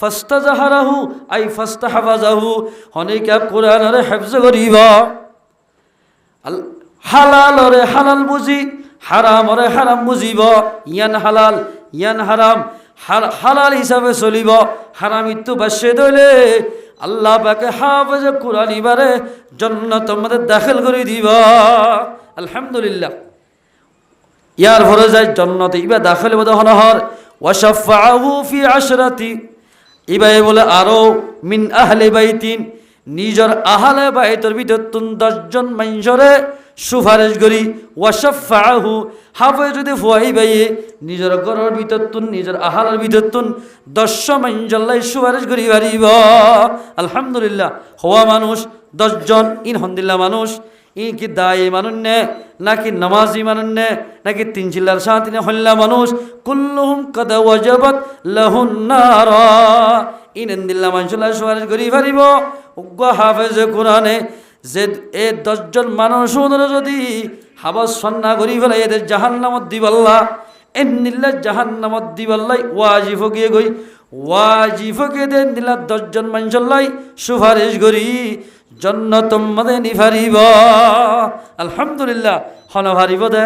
ফাস্তাজাহারাহু আই ফাস্তাহফাজাহু হনিকা কোরআনের হিফজ করিব হালালরে হালাল বুঝি হারামরে হারাম বুঝিব ইয়ান হালাল ইয়ান হারাম হালাল হিসাবে চলিব হারামিত্ব বাসে দইলে আল্লাহ পাকে হাফেজ কোরআন ইবারে জান্নাতের মধ্যে দাখিল করে দিব আলহামদুলিল্লাহ। ইয়ার পরে যায় জান্নাতে ইবা দাখিল বদ হনহর ওয়াশাফাহু ফি আশরাতি ইবাই বলে আরো মিন আহলে বাইতিন নিজের আহলে বাইতের ভিতর 10 জন মানুষরে সুপারিশ করি ওয়াশাফাহু হাফেজ যদি ফুয়াই বাইয়ে নিজের ঘরের ভিতর নিজের আহলের ভিতর 10 মানুষলাই সুপারিশ করি পারিব আলহামদুলিল্লাহ। হওয়া মানুষ 10 জন ইনহামদুলিল্লাহ মানুষ ই কি দায়ী মানুষ নে নাকি নামাজি মানুষ নে নাকি 3 চিল্লার সাথে হল্লা মানুষ কুল্লুহুম কদ ওয়াজাবাত লাহুন নার ইনহামদুলিল্লাহ মানুষলাই সুপারিশ করি পারিব উগ্র হাফেজ কোরআনে যে এ 10 জন মানুষ যদি হাবাস সন্না করি ফেলে এদের জাহান্নামত দিবাল্লাহ এন্নিল্লা জাহান্নামত দিবাল্লাই ওয়াজিফ গিয়ে গই ওয়াজিফ গিয়ে দেন দিলা 10 জন মানুষলাই সুপারিশ করি জান্নাতুম মদে নিফারিব আলহামদুলিল্লাহ হন ভারিব দে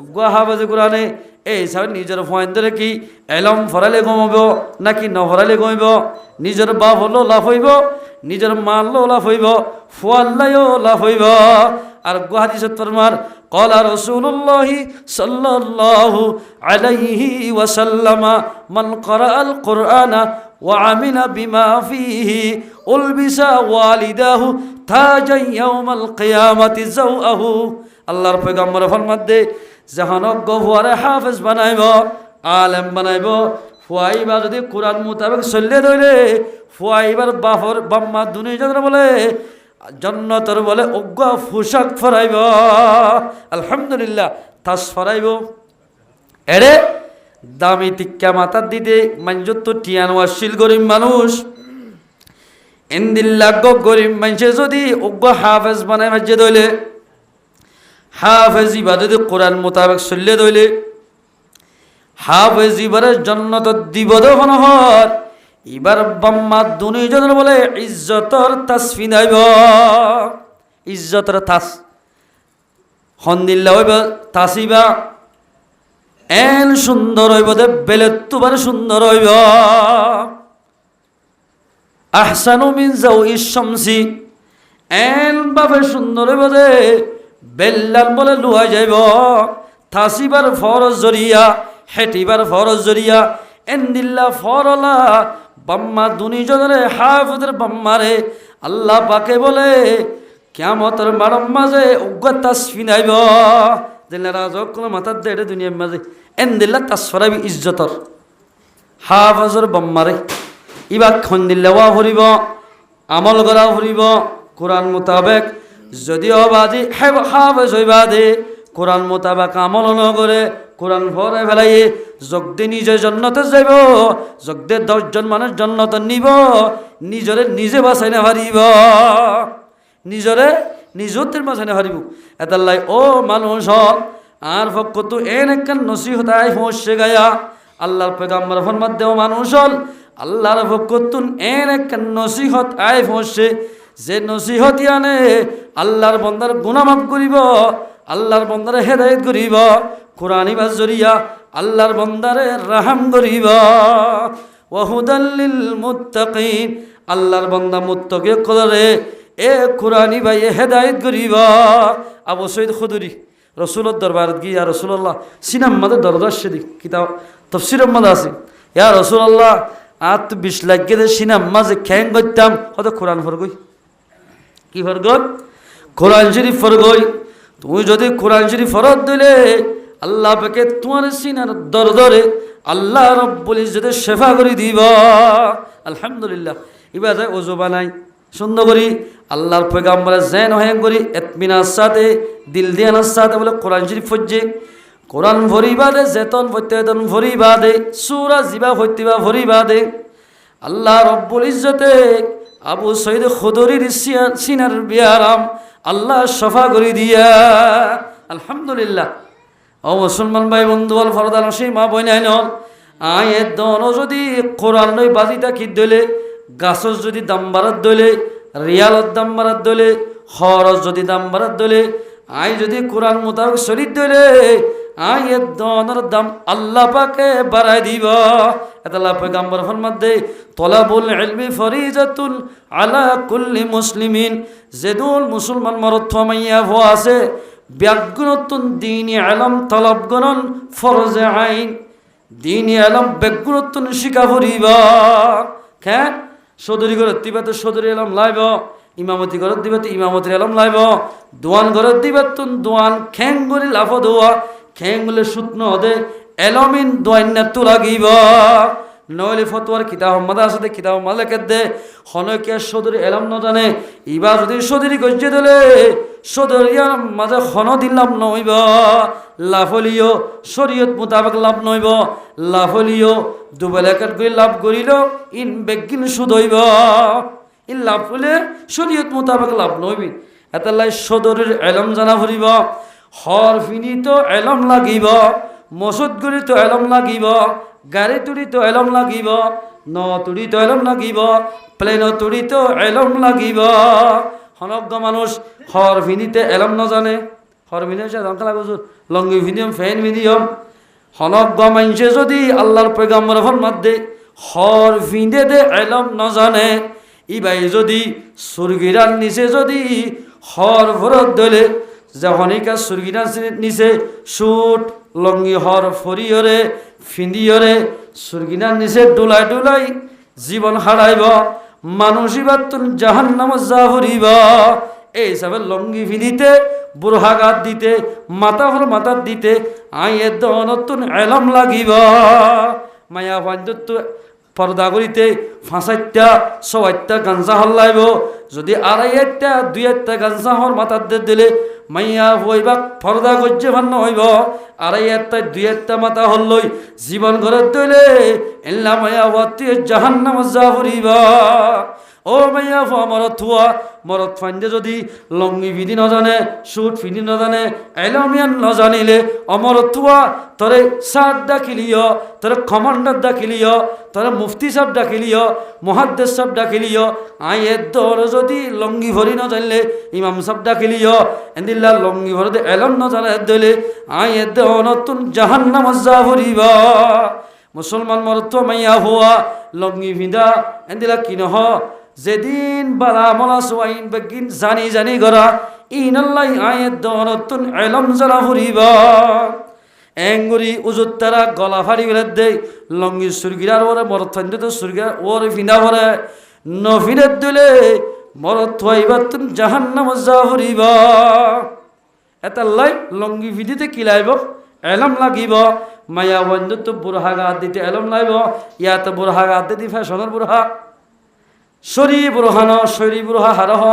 উগ্র হাফেজ কোরআনে এই সব নিজের ফয়েন্দরে কি এলম ফরালে কমাব নাকি নফরালে কমিব নিজের বাপ হলো লাভ হইব নিজের মা হলো লাভ হইব ফুয়াল্লাইও লাভ হইব। আর হাদিসত ফরমান ক্বালা রাসূলুল্লাহ সাল্লাল্লাহু আলাইহি ওয়াসাল্লাম মান ক্বারাআল কুরআনা ওয়া আমিলা বিমা ফীহি উলবিসা ওয়ালিদাহু তাজান ইয়াউমাল কিয়ামাতি যাওআহু। আল্লাহর পয়গম্বর ফরমাতে জাহানজ্ঞ ফুয়ারে হাফেজ বানাইব আলেম বানাইব ফুয়াইবা যদি কোরআন মোতাবেক চললে ধরে ফুয়াইবার বাফর বাম্মা দুনিয়ার বলে জান্নাতের বলে অজ্ঞ পোশাক ফরাইব আলহামদুলিল্লাহ তাস ফরাইব এরে দামি টিক্কা মাথার দিতে মাঞ্জত তো টিয়ান ওয়াশিল গরিব মানুষ ইন্দিল্লাহ গরিব মানুষে যদি অজ্ঞ হাফেজ বানাই মাঝে দইলে হাফেজ ইবাদতে কোরআন মোতাবেক চললে দইলে হাফেজ ইবারে জান্নাত দিব হনহর এবার বাম্মা দুনিয়ার বলে ইজ্জতর তাসফি নাইব ইজ্জতর তাস হন্দিল্লা হইব তাসিবা এন সুন্দর হইব দে বেলে তুবার সুন্দর হইব আহসানু মিন জাওইশ শামসি এন ভাবে সুন্দর হইব দে বেল্লাল বলে লুয়া যাইব তাসিবার ফরজ জরিয়া হেটিবার ফরজ জরিয়া এন্দিল্লা ফরলা বাম্মা দুনিজনে হাফেজের বাম্মারে আল্লাহ পাকে বলে কিয়ামতের মারম মাঝে উগ্র তাসফি নাইব দিল্লা যখন মাথার দেড়ে দুনিয়ার মাঝে এন্দিল্লা তাসফরাবি ইজ্জতর হাফেজের বাম্মারে ইবা খন্দিল্লা ওয়া ভরিব আমল করা ভরিব কোরআন মোতাবেক যদিও বাদি হাফেজ হইবা দে কোরআন মোতাবেক আমল নগরে কোরআন ভরে ফেলাই জগদে নিজে জান্নাতে যাইব জগদে 10 জন মানুষ জান্নাতে নিব নিজরে নিজে বাঁচাই না পারিব নিজরে নিজতের বাঁচাই না পারিব এতাল্লাই ও মানুষ আর পক্ষ তো এন একখান নসিহত আই পৌঁছে গায়া আল্লাহর পয়গম্বর ফরমাত দেও মানুষ আল্লাহর পক্ষ তো এন একখান নসিহত আই পৌঁছে যে নসিহত আনে আল্লাহর বান্দার গুনাহ মাফ করিব আল্লাহর বান্দারে হেদায়েত করিব কোরআন ইবাজ জরিয়া আল্লাহর বান্দারে রহম করিব ওয়া হুদাল্লিল মুত্তাকিন আল্লাহর বান্দা মুত্তাকি করে এ কোরআন ইবাই হেদায়েত করিব। আবু সঈদ খুদরি রসুলের দরবারত গিয়ে ইয়া রসুল্লাহ সিনাম মাদের দরদার সেদিক কিতাব তফসিরের মধ্যে আছে ইয়া রসুল্লাহ আর তো 20 লাখ গেলে সিনাম মাঝে খ্যাং করতাম হয়তো কোরআন ফরগই কি ফরগই কোরআন শরীফ ফরগই তুমি যদি কোরআন শরীফ ফরত দিলে আল্লাহ পাকে তোমার সিনার দরদরে আল্লাহ রব্বুল ইজ্জতে শেফা করে দিব আলহামদুলিল্লাহ এবার ওযু বানাই সুন্দর করি আল্লাহর পয়গাম্বরের জেন হয়ে করি ইতমিনার সাথে দিল দিয়ানার সাথে বলে কোরআন শরীফ ফজ্জে কোরআন ভরিবাদে যেতন প্রত্যেতন ভরিবাদে সূরা জিবা হইতিবা ভরিবাদে আল্লাহ রব্বুল ইজ্জতে আবু সঈদ খুদরির সিনার বিয়ারাম আল্লাহ শফা করে দিয়া আলহামদুলিল্লাহ ও মুসলমান ভাই বন্ধু বল ফরদান সেই মা বই নাই নল আয়ের দন যদি কোরআন নই বাজিটা কি দলে গাছর যদি দাম বাড়ার দলে রিয়ালত দাম বাড়ার দলে হরস যদি দাম বাড়ার দলে আই যদি কোরআন মোতাবেক শরীর দলে আয়ের দনের দাম আল্লাহ পাকে বাড়াই দিব এতাল্লাহ পয়গাম্বর ফরমাত দে তলাবুল ইলমি ফরিজাতুন আলা কুল্লি মুসলিমিন যেদুল মুসলমান মরদ মাইয়া ভোয়া আছে ব্যাগুণতুন দ্বীনি ইলম তলব গণন ফরজ আইন দ্বীনি ইলম ব্যাগুণতুন শিকা ভরিবা কেন সদরি ঘরত দিবা তো সদরি ইলম লাইব ইমামতি ঘরত দিবা তো ইমামতির ইলম লাইব দোয়ান ঘরত দিবা তো দোয়ান খ্যাং গরি লাফ দোয়া খ্যাং বলে শুকন হদে এলমিন দোয়ান্না তো লাগিব নইলে ফতোয়ার কিতাব মাদা আছে কিতাব মালেকে দে হনকিয়া সদরি এলম ন জানে ইবা যদি সদরি গজ্জে দিলে সদরিয়ার মাঝে খন দিলাম নইব লাফলিও শরীয়ত মোতাবেক লাভ নইব লাফলিও দুবেলাকাত করে লাভ করিল ইন বেগিন সুদইব ইন লাভ হলে শরীয়ত মোতাবেক লাভ নইবি এতালাই সদরের এলম জানা ভরিব হর ফিনিত এলম লাগিব মসুদ গুড়িত এলম লাগিব গাড়ি তুড়িত এলম লাগিব ন তুড়িত এলম লাগিব প্লেন তুড়িত এলম লাগিব হনজ্ঞ মানুষ হর ভিনিতে এলম নজানে হর ভিনিয়ম সে জানতে লাগো লঙ্গি ভিনিয়ম ফ্যান ভিনিয়ম হনজ্ঞ মানুষে যদি আল্লাহর পয়গাম্বর ফরমাত দে হর ভিনে দে এলম নজানে ইবাই যদি সুরগিরার নিচে যদি হর ভরত দলে যখনিকা সুরগিরার নিচে সুট লঙ্গি হর ফরিয়রে ফিন্দিয়রে সুরগিনার নিচে ডোলাই ডোলাই জীবন হারাইব মানুষ এবার তুন জাহান্নাম জাহরিব এই হিসাবে লঙ্গি ভিদিতে বুরহাগাত দিতে মাথা হর মাথার দিতে আইয়ের দনতুন এলম লাগিব মায়া পাঞ্জত পর্দা করিতে 5-8টা 6-8টা গাঞ্জা হল্লাইব যদি 2.5টা 2-1টা গাঞ্জা হর মাথার দিলে মাইয়া হইবা পর্দা গজ্জে ভান্ন হইব 2.5টা 2-1টা মাথা হল্লই জীবন ঘরের দইলে এল্লা মাইয়া হতে জাহান্নাম জাহরিব ও মাইয়া মরত হুয়া মরত ফাইন্দে যদি লঙ্গি বিধি নজানে সুট ফিনি নজানে এলমিয়ান নজানিলে অমরত হুয়া তরে সাদ ডাকিলিও তরে কমান্ডার ডাকিলিও তরে মুফতি সাহেব ডাকিলিও মুহাদ্দিস সাহেব ডাকিলিও আইয়ের দর যদি লঙ্গি ভরি নজানলে ইমাম সাহেব ডাকিলিও এন্দিল্লা লঙ্গি ভরতে এলম নজানে দলে আইয়ের দর নতুন জাহান্নাম জাহরিব মুসলমান মরত মাইয়া হুয়া লঙ্গি ভিদা এন্দিলা কি নহ যেদিন বালা মলা সোয়াইন বেগিন জানি জানি গরা ইনাল্লাই আয়ের দনতুন এলম জালা ভরিবা এঙ্গুরি উজুত্তারা গলা ফাড়ি বেলে দে লঙ্গি সুরগিরার ওরে মরত ফাইন্দে তো সুরগিরার ওরে ফিনা ভরে নফিনের দিলে মরত থাইবা তুন জাহান্নাম যা ভরিবা এতাল্লাই লঙ্গি ভিদিতে কিলাইব এলম লাগিব মায়া বন্ধু তো বুড়হাগা দিতে এলম লাইব ইয়াতে বুড়হাগা দিতে ফ্যাশনের বুড়হা শরী বুড়হান শরী বুড়হা হারহ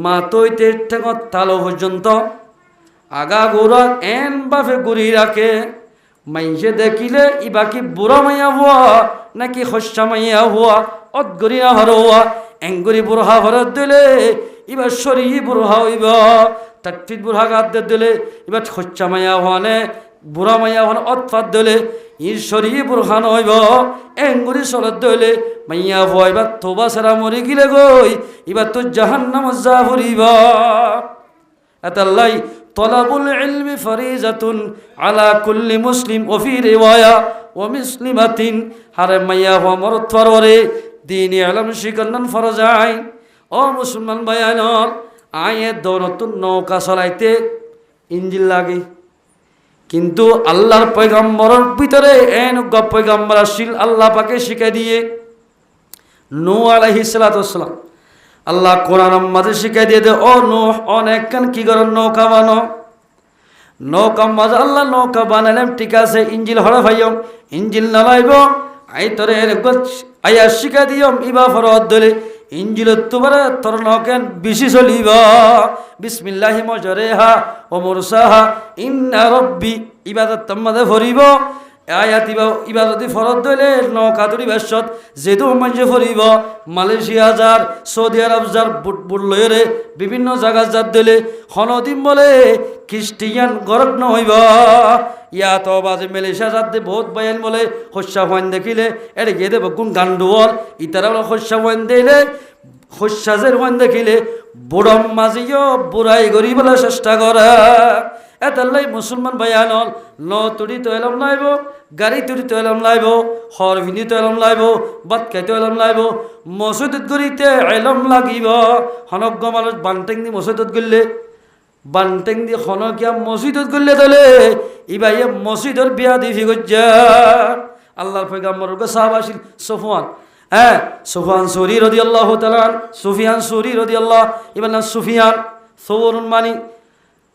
মাতইতে ঠেঙত তালো পর্যন্ত আগা গোড়া এন বাফে গুড়ি রাখে মাইসে দেখিলে ইবাকি বুড়া মাইয়া হওয়া নাকি খসা মাইয়া হওয়া অদগরিয়া হর হওয়া এঙ্গুরি বুড়হা ভরত দিলে এবার শরী বুড়হা হইব তাকফিত বুড়হা গাদ দিলে এবার খসা মাইয়া হওয়া নে বুড়া মাইয়া হন অৎফাত দিলে ঈশ্বরী বুরহান হইব এঙ্গুরি সলত দইলে মাইয়া হইবা তোবা সারা মরি গিলে গই এবার তো জাহান্নাম যা ভরিব এতাল্লাই তলাবুল ইলমি ফরিজাতুন আলা কুল্লি মুসলিম ও ফি রিওয়ায়া ও মুসলিমাতিন হারে মাইয়া হওয়া মরত ফররে দিন ইলম শিকন্নন ফরজ আইন ও মুসলমান ভাইয়ানল আয়ে দৌলতুন নৌকা চলাইতে ইঞ্জিন লাগে কিন্তু আল্লাহর পয়গম্বরের ভিতরে এনজ্ঞ পয়গম্বর আসিল আল্লাহ পাকে শিখাই দিয়ে নূহ আলাইহিস সালাতু ওয়াসসালাম আল্লাহ কোরআন মাঝে শিখাই দিয়ে দে ও নূহ অনেক কান কি করেন নৌকা বানো নৌকা মাঝে আল্লাহ নৌকা বানালাম ঠিক আছে ইঞ্জিল হরা ভাইয়ম ইঞ্জিল নালাইব আই তোরে আয়া শিখাই দিয়ম ইবা ফরদ দলে ইঞ্জিল তোমার তোর নৌকেন বেশি চলিব বিসমিল্লাহি মজরেহা ও মুরসাহা ইন্না রব্বি ইবাদত তোমাদের ভরিব আয়াত ইবাদতি ফরদ দলে নৌকা তরি বেশত যেহেতু মানুষে ভরিব মালয়েশিয়া যার সৌদি আরব যার বুট লয়রে বিভিন্ন জায়গা যার দিলে হনদিন বলে খ্রিস্টিয়ান গরক নহইব ইয়াত বাজে মালয়েশিয়া যাতে বহুত বায়ান বলে শস্যা হইন দেখিলে এটা গিয়ে দেব কোন গান্ডুয়াল ইতারা বলে শস্যা হইন দিলে শস্যাজের হইন দেখিলে বুড়ম মাঝিও বুড়াই গরি বলে চেষ্টা করে এতাল্লাই মুসলমান বায়ানল ন তুড়ি তো এলম লাইব গাড়ি তুড়ি তো এলম লাইব হর ভিনি তো এলম লাইব বাত খাইতে এলম লাইব মসজিদত গড়িতে এলম লাগিব হনজ্ঞ মানুষ বানটেং দি মসজিদত গড়লে বানটেং দি হনকিয়া মসজিদত গড়লে দলে ইবাইয়ে মসজিদর বিয়া দিফি গজ্জা আল্লাহর পয়গম্বর সাহাবা আসিল সফওয়ান সুফিয়ান সৌরি রাদিয়াল্লাহু তাআলা সুফিয়ান সৌরি রাদিয়াল্লাহু ইবার নাম সুফিয়ান সৌরুন মানি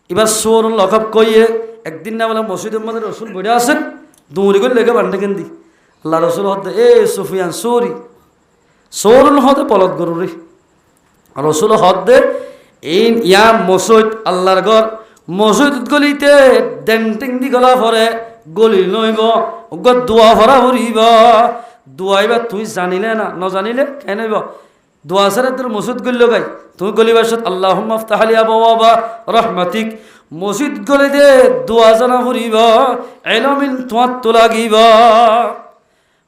এবার সৌরুন লকব কইয়ে একদিন না বলে মসজিদের মধ্যে রসুল বইটা আছেন দৌড়ি করে লেগে বান্ডে কেন্দি আল্লাহ রসুল হতে এ সুফিয়ান সৌরি সৌরুন হতে পলত গরু রে রসুল হতে এই ইয়া মসজিদ আল্লাহর ঘর মসজিদ গলিতে ডেন্টিং দি গলা ভরে গলি নইব দোয়া ভরা ভরিব দোয়া এবার তুই জানিলে না নজানিলে কেন নইব দোয়া সারে তোর মসজিদ গল গাই তুই গলি বাসত আল্লাহুম্মা আফতাহ লি আবওয়াবা রাহমাতিক মসজিদ গলি দে দোয়া জানা ভরিব ইলমিন তোমার তো লাগিব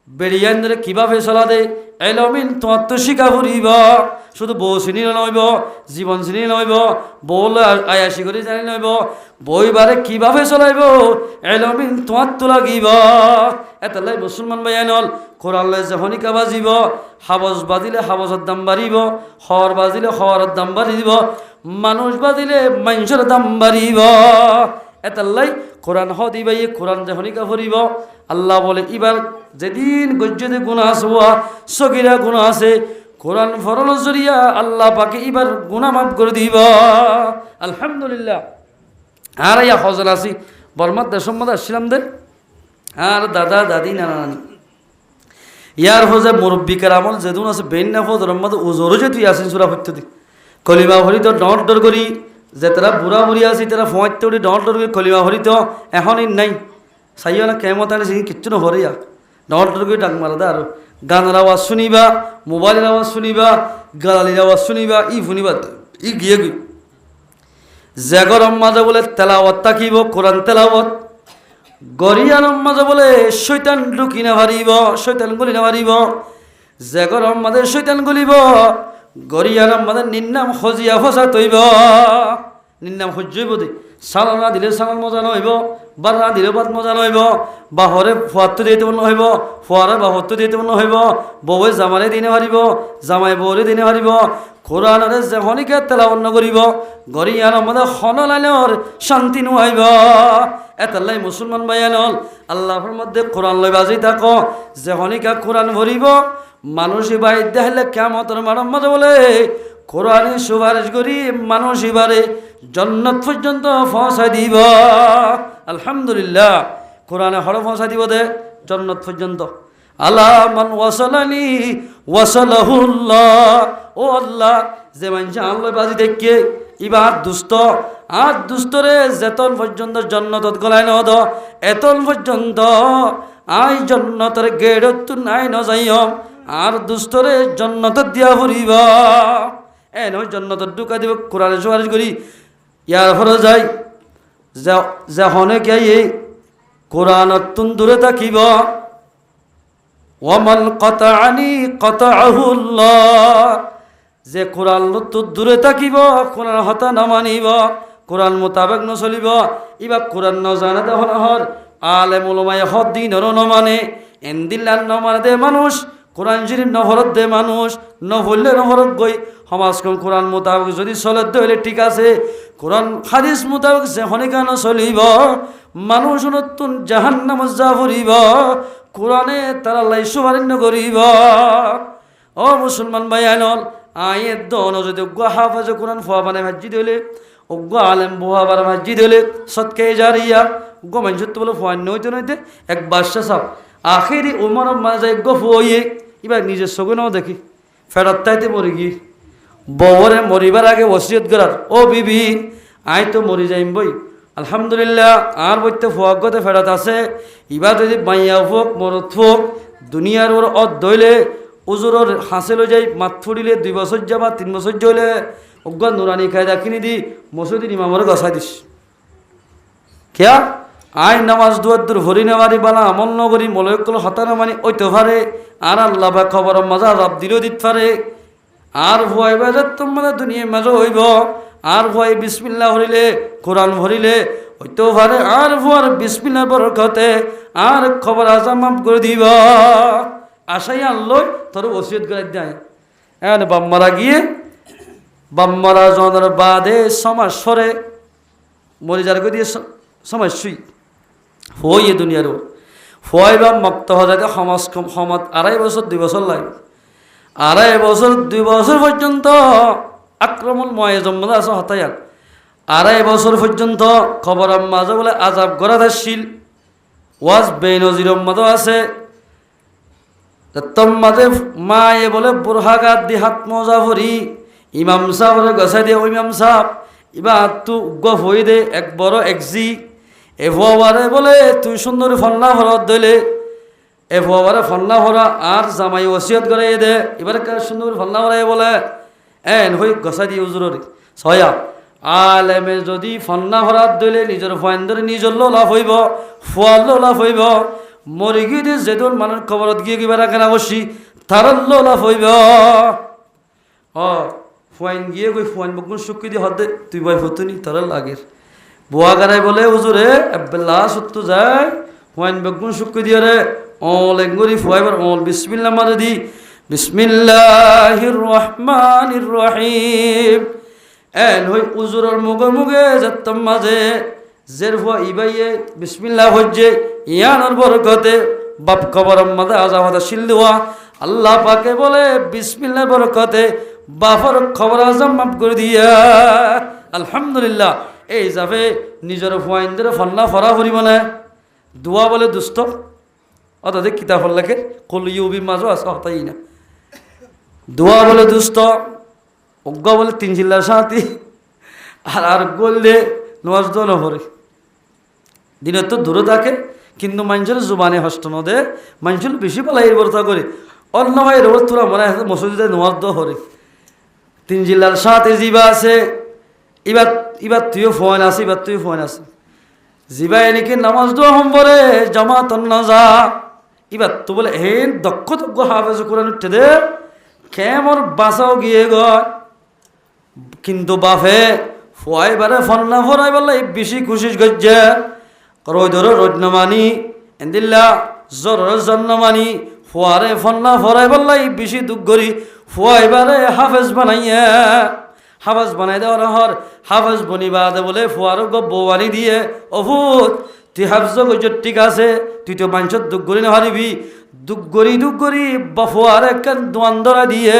বেরিয়ান ধরে কিভাবে চলা দে এলমিন তোমার তো শিখা ভরিব শুধু বউ চিনি নইব জীবন চিনি নইব বউ আয়াসি করে জানি নইব বইবারে কিভাবে চলাইব এলমিন তোমার তো লাগিব এতালাই মুসলমান বায়ানল কোরআনলে যখনই বাজিব হাবজ বাজিলে হাবজের দাম বাড়িব হর বাজিলে হরের দাম বাড়িব মানুষ বাজিলে মানুষের দাম বাড়িব এতাল্লাই কোরআন হদিবাই কোরআন যখনই ভরিব আল্লাহ বলে এবার যেদিন গজ্জতে গুণা আছে সগিরা গুণা আছে কোরআন ফরল জরিয়া আল্লাহ পাকে এবার গুণা মাফ করে দিব আলহামদুলিল্লাহ আর ইয়া হজর আছি বর্মার দেশের মধ্যে আসছিলাম দে আর দাদা দাদি নানা নানি ইয়ার হজে মুরব্বিকার আমল যেদিন আছে বেন না ফজর মধ্যে ওজোরও যে তুই আসিন সুরা পদ্ধতি কলিমা ভরি তো ডর ডর করি যে তারা বুড়া বুড়ি আছি তারা ফোঁয়াতে উঠি ডর ডর করে কলিমা ভরি তো এখন নাই চাইও না কেমত আনে কিচ্ছু নহরিয়া ডর ডর করে ডাক মারা দে আর গানের আওয়াজ শুনিবা মোবাইলের আওয়াজ শুনিবা গালালির আওয়াজ শুনিবা ই শুনিবা ই গিয়ে গই যে গরম মাঝে বলে তেলাওয়াত থাকিব কোরআন তেলাওয়াত গরিয়ার মাঝে বলে শৈতান ঢুকি না পারিব শৈতান গলি না পারিব যে গরম মাঝে শৈতান গলিব গরিয়ার মাঝে নিন্নাম সজিয়া ফসা তৈব নিন্নাম সহ্যইব দে চালান না দিলে চালান মজা নহব বার না দিলে বাদ মজা নহব বাহরে ফুয়ারটো দিয়ে দিব নহব ফুয়ারে বাহরটো দিয়ে দিব নহব বউয়ে জামারে দিনে পারিব জামাই বউরে দিনে পারিব কোরআনরে যেখনিকে তেলাওয়াত নকৰিব গরিয়ার মধ্যে হনলাইনৰ শান্তি নোহাইব এতালাই মুসলমান বায়ানল আল্লাহর মধ্যে কোরআন লই বাজি থাক যেখনিকে কোরআন ভরিব মানুষ বাই দেখালে কিয়ামতের মাঠের মধ্যে বলে কোরআনে সুপারিশ করি মানুষ এবারে জান্নাত পর্যন্ত পৌঁছাই দিব আলহামদুলিল্লাহ কোরআনে হর পৌঁছাই দিব দে জান্নাত পর্যন্ত আলা মান ওয়াসালানি ওয়াসালাহুল্লাহ ও আল্লাহ যে মানুষ আল্লাহ বাজি দেখে ইবার দুষ্ট আর দুষ্টরে যেতন পর্যন্ত জান্নাতত গলাই নদ এতন পর্যন্ত আই জান্নাতের গেড়ত নাই নজাইম আর দুষ্টরে জান্নাতত দিয়া ভরিব নয় জান্নাতত ঢুকা দিব কোরআনে সুপারিশ করি ইয়ার ফলে যাই যে হনেকে এই কোরআনত তুন দূরে থাকিব ওয়ামান কাতাআনি কাতাআহুল্লাহ যে কোরআন তো দূরে থাকিব কোরআন হতা না মানিব কোরআন মোতাবেক নচলিব ইবা কোরআন নজানে দেখুন হর আলেম উলামায়ে হদ দিনর নমানে এন্দিল্লার নমানে দে মানুষ কোরআন শরীফ নহরত দে মানুষ নহলে নহরত গই সমাজখন কোরআন মোতাবেক যদি চলে হলে ঠিক আছে কোরআন হাদিস মোতাবেক যে হনিকা নচলিব মানুষ নতুন জাহান্নাম যা ভরিব কোরআনে তারা লাই সুবারিন্য করিব। ও মুসলমান ভাই আইনল আয়ের দন যদি অজ্ঞ হাফাজে কোরআন ফোয়া বানায় মসজিদ হলে অজ্ঞ আলেম বোয়া বার মসজিদ হলে সৎকে জারিয়া অজ্ঞ মানুষ তো বলে ফোয়ান নইতে নইতে এক বাদশা সাপ আখেরি ওমর মাঝে যায় অজ্ঞ ফুয়ে এবার নিজের চোখে নাও দেখি ফেরত তাইতে মরি গিয়ে বউরে মরিবার আগে ওসিয়ত করার ও বিবি আই তো মরি যাইম বই আলহামদুলিল্লাহ আর বইতে ফোয়াগতে ফেরত আছে এবার যদি মাইয়া ফোক মরত ফোক দুনিয়ার ওর দইলে উজুরর হাসিল হয়ে যায় মাত ফুড়িলে 2 বছর যাবা 3 বছর জইলে অজ্ঞ নুরানি খায়দা কিনি দি মসজিদ ইমামরে গছাই দিস কিয়া আই নামাজ দুয়ার ভরি নেওয়ারি বালা আমল নগরী মলয়কল হতানা মানি ওইতে পারে আর আল্লাহ বা খবর মাজা রাব দিলেও দিতে পারে আর ভয় বাজার তোমাদের দুনিয়ার মাঝে হইব আর ভয় বিসমিল্লাহ হরিলে কোরআন ভরিলে হইতেও পারে আর ভুয়ার বিসমিল্লাহ বরকতে আর খবর আজাম মাফ করে দিব আশাই আনলো তোর ওসিয়ত করে দেয় এখন বাম্মারা গিয়ে বাম্মারা জনের বাদে সমাজ সরে মরে যার দিয়ে সমাজ শুই হই দুনিয়ার ফয় বা মক্ত হজাতে সমাজ 2.5 বছর 2 বছর লাগে 2.5 বছর 2 বছর পর্যন্ত আক্রমণ ময় জম্মদা আছে হতায়ার 2.5 বছর পর্যন্ত খবর মাঝে বলে আজাব গড়া দাসিল ওয়াজ বেনজির মতো আছে মাঝে মায়ে বলে বুরহাগাত দি হাত মজা ভরি ইমাম সাহেবের গছাই দিয়ে ওই ইমাম সাহেব এবার তু গফ হই দে এক বড় একজি এ ভবারে বলে তুই সুন্দর ফন্না ভরত দইলে এ ভবারে ফন্না ভরা আর জামাই ওসিয়ত করে দে এবার সুন্দর ফন্না ভরাই বলে এন হই গছাই দিয়ে উজুর ছয়া আলেমে যদি ফন্না ভরাত দইলে নিজের ফয়েন ধরে নিজের লাভ হইব ফুয়াল লাভ হইব মরি গিয়ে দিয়ে যেদিন মানুষ খবরত গিয়ে কিবা কেনা বসি তার লাভ হইব ফুয়াইন গিয়ে কই ফুয়াইন বকুন শুকি দিয়ে হদে তুই ভাই ফতুনি তার লাগের বুয়া গারাই বলে হুজুরে এবেলা সত্তু যায় ফুয়াইন বকুন শুকি দিয়ে রে অল এঙ্গুরি ফুয়াইবার অল বিসমিল্লাহ মারে দি বিসমিল্লাহির রহমানির রহিম এন হই উজুরের মুগে মুগে যাত্তম মাঝে জের ফুয়া ইবাইয়ে বিসমিল্লাহ হজ্জে ইয়ানোর বরকতে বাপ খবর মাঝে আজাবাদা শিলদুয়া আল্লাহ পাকে বলে বিসমিল্লাহর বরকতে বাপর খবর আজম মাফ করে দিয়া আলহামদুলিল্লাহ এই যাবে নিজের ফুয়াইনদের ফন্না ফরা করিব না দোয়া বলে দুষ্ট অর্থাৎ কিতাব লেখে কলিউবি মাঝও আছে হতাই না দোয়া বলে দুষ্ট অজ্ঞ বলে 3 জিল্লার সাথী আর গললে নওয়াজ দোয়া নভরে দিনের তো দূরে থাকে কিন্তু মানুষের জুবানে হস্ত নদে মানুষের বেশি পালাই বর্তা করে অন্য ভাই রোজ তোরা মনে হয় মসজিদে নওয়াজ দোয়া হরে 3 জিল্লার সাথে জিবা আছে এবার তুইও ফোন আছে এবার তুই ফোন আছে জিবা এনেকে নামাজ দোয়া সম্বরে জামাত নাজা এবার তো বলে হেন দক্ষ হাফেজ কোরআন উঠে দে কেমন বাঁচাও গিয়ে গয় কিন্তু বাফে ফয় বারে ফন্না ফরাই বললে বেশি খুশি গজ্জে রোদ রোদ নামানি এন্দিল্লা জ্বর জন্ম মানি ফুয়ারে ফন্না ফরাই বললাই বেশি দুঃখ করি ফুয়াইবারে হাফেজ বানাইয়া হাফেজ বানাই দেওয়ার হর হাফেজ বনিবা দে বলে ফুয়ারও বৌয়ানি দিয়ে অভূত তুই হাফজ গজ্জ ঠিক আছে তুই তো মানুষের দুঃখ করি না হারিবি দুঃখ করি বা ফুয়ারে কেন দোয়ান ধরা দিয়ে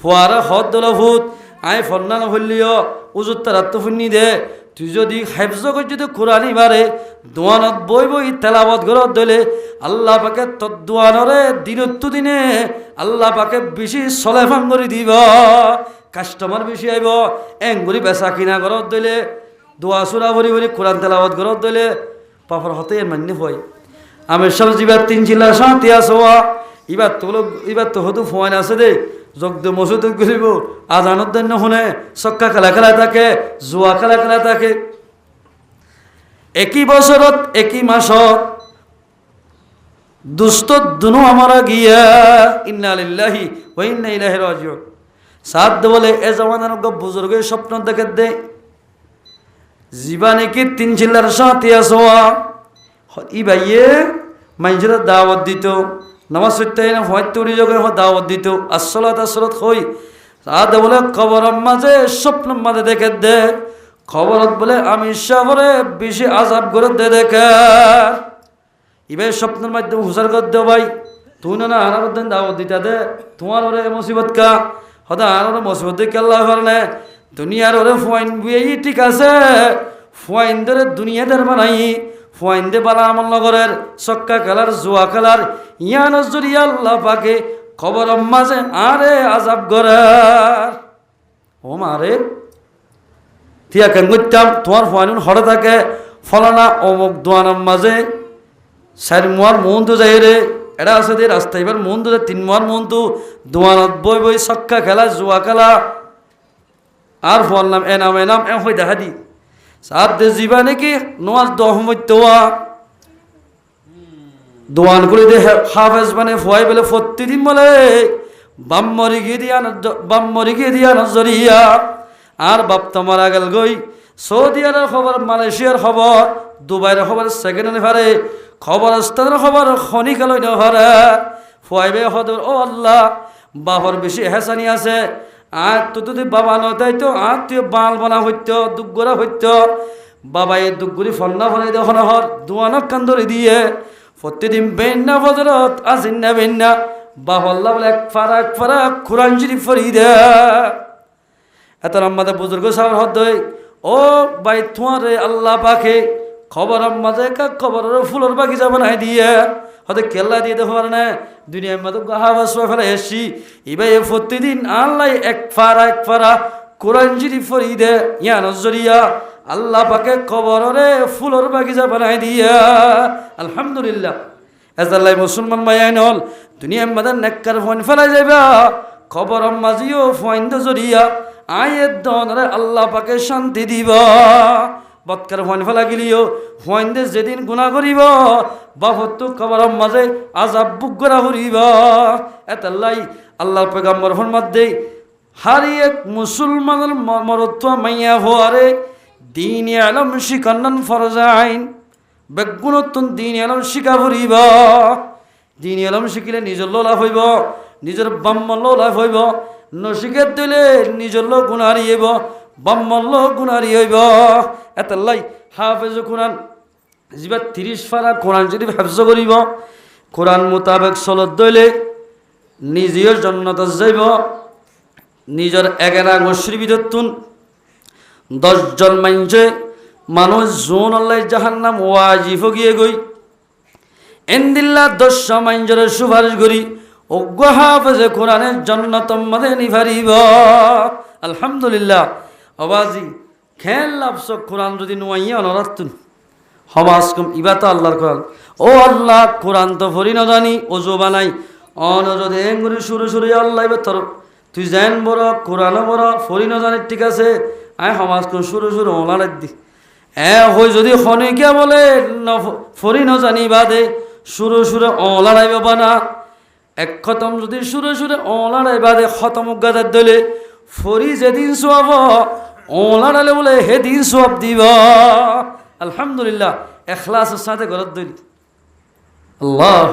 ফুয়ারে হদ দল ভূত আই ফন্না নফলিও উজুর তার ফুন্নি দে তুই যদি হেফজ কর যদি কোরআনি বারে দোয়ানত বই তেলাবত ঘরত দলে আল্লাহ পাকে তোর দোয়ানরে দিনত্তু দিনে আল্লাহ পাকে বেশি সলেফান করে দিব কাস্টমার বেশি আইব এঙ্গুরি বেচা কিনা ঘরত দলে দোয়া চূড়া ভরি ভরি কোরআন তেলাবত ঘরত দলে পাপর হতে মান্য হয় আমি সব যিবার 3 জিল্লার শান্তি আসোয়া এবার তো হয়তো ফোন আছে দে যজ্ঞ মসজিদ করিব আজানত দন্য শুনে চক্কা খেলা থাকে জুয়া খেলা থাকে একই বছরত একই মাসত দুষ্ট দুনো আমরা গিয়া ইন্না লিল্লাহি ওয়া ইন্না ইলাইহি রাজিউন সাদ বলে এ জামানার বুজুর্গের স্বপ্ন দেখে দে জীবনে কি 3 জিল্লার সাথে আসোয়া ই ভাইয়ে মানুষের দাওয়াত দিত নামাজ পড়তে না হয়তো যখন দাওয়াত দিত আসসালাত হই সাদ বলে কবর মাঝে স্বপ্ন মাঝে দেখে দে খবরত বলে আমি সাবরে বেশি আজাব করে দে দেখে ইবে স্বপ্নের মাধ্যমে হুসার কর দেও ভাই তুই না আনার দিন দাওয়াত দিতে দে তোমার ওরে মুসিবত কা হদা আর মুসিবত দেখে আল্লাহ কারণে দুনিয়ার ওরে ফোয়াইন বুয়ে ঠিক আছে ফোয়াইন ধরে দুনিয়াদের বানাই ফোয়াইন দে বালা আমল নগরের চক্কা খেলার জুয়া খেলার ইয়ান জরিয়া আল্লাহ পাকে খবর মাঝে আরে আজাব গরার ও মারে তিয়া কেন করতাম তোমার ফোয়াইন হরে থাকে ফলানা অমুক দোয়ানার মাঝে চার মুয়ার মন তো যাই রে এটা আছে দে রাস্তা এবার মন তো তিন মুয়ার মন তো দোয়ানত বই বই চক্কা খেলা জুয়া খেলা আর ফোয়ার নাম এনাম হয়ে দেখা দি সাত দে যাবা নাকি নোয়াজ দহমত্যা দোয়ান করে দে হাফেজ মানে ফোয়াই বলে প্রতিদিন বলে বাম্মরি গিয়ে দিয়া নজরিয়া আর বাপ্তা মারা গেল গই সৌদি আরবের খবর মালয়েশিয়ার খবর দুবাইয়ের খবর সেকেন্ড নেভারে খবর স্থানের খবর খনি খেলো নেভারে ফোয়াইবে হদর ও আল্লাহ বাহর বেশি হেসানি আছে আর তো যদি বাবা নতাই তো আর তুই বাল বনা হইত দুগ্গরা হইত বাবা এই দুগ্গুরি ফন্না ফলাই দেখো নহর দোয়ানক কান্দরি দিয়ে প্রতিদিন বেন্না বদরত আজিন্না বেন্না বাহল্লা বলে এক ফারা খুরাঞ্জিরি ফরি দে এত আমাদের বুজুর্গ সাহেব হদয় ও ভাই তোমার আল্লাহ পাখে খবর মাঝে কাক খবর ফুলের বাগিচা বানাই দিয়ে হয়তো কেল্লা দিয়ে দেখো না দুনিয়ার মধ্যে গাহা বাসা ফেলে এসছি এবার প্রতিদিন আল্লাহ এক ফারা কোরআনজিরি ফরি দে ইয়া নজরিয়া আল্লাহ পাকে খবরে ফুলের বাগিচা বানাই দিয়া আলহামদুলিল্লাহ এজাল্লাই মুসলমান মায়াইন হল দুনিয়ার মধ্যে নেককার ফোন ফেলাই যাবা খবর মাঝিও ফোন জরিয়া আয়ের দনরে আল্লাহ পাকে শান্তি দিব বৎকার ফোন ফেলা গেলিও ফোন দে যেদিন গুণা করিব বাহত্তর খবর মাঝে আজাব বুক করা করিব এতাল্লাই আল্লাহর পেগাম্বর ফরমাত দেই হারি এক মুসলমানের মরত্ব মাইয়া হওয়ারে দিন আলম শিকান্নন ফরজা আইন বেগুণত্তন দিন আলম শিকা করিব দিন আলম শিখিলে নিজের লাভ হইব নিজের ব্রাহ্মণ লাভ হইব নশিকের দিলে নিজের লোক গুণ হারিয়েব ব্রাহ্মণ লোক গুণ হারিয়েব এতাল্লাই হাফেজ কোরআন যিবা 30 পারা কোরআন যদি হাফজ করিব কোরআন মোতাবেক চলত দইলে নিজের জন্নত যাইব নিজের 11 গোষ্ঠীর ভিতরতুন 10 জন মানুষ জোন আল্লাহ জাহান্নাম ওয়াজিব গিয়ে গই এন্দিল্লা 10 মানুষের সুপারিশ করি অজ্ঞ হাফেজে কোরআনের জন্নতম মধ্যে নিভারিব আলহামদুলিল্লাহ আবাজি খেল লাভস কোরআন যদি নোয়াইয়া অনরাতুন সমাজ কম ইবা তো আল্লাহর কোরআন ও আল্লাহ কোরআন তো ফরি না জানি ওজো বানাই অনজদে এঙ্গুরি সুরে আল্লাহ এবার তোর তুই যেন বড় কোরআনও বড় ফরি না জানি ঠিক আছে আয় সমাজ কম সুরে ওলার দি হই যদি খনিকা বলে ফরি না জানি বাদে সুরে ওলারাইব বানা এক খতম যদি সুরে ওলারাই বাদে খতম গাদার দলে ফরি যেদিন সোয়াব ওলারালে বলে হেদিন সোয়াব দিব আলহামদুলিল্লাহ এখলাসের সাথে ঘরের দলি আল্লাহ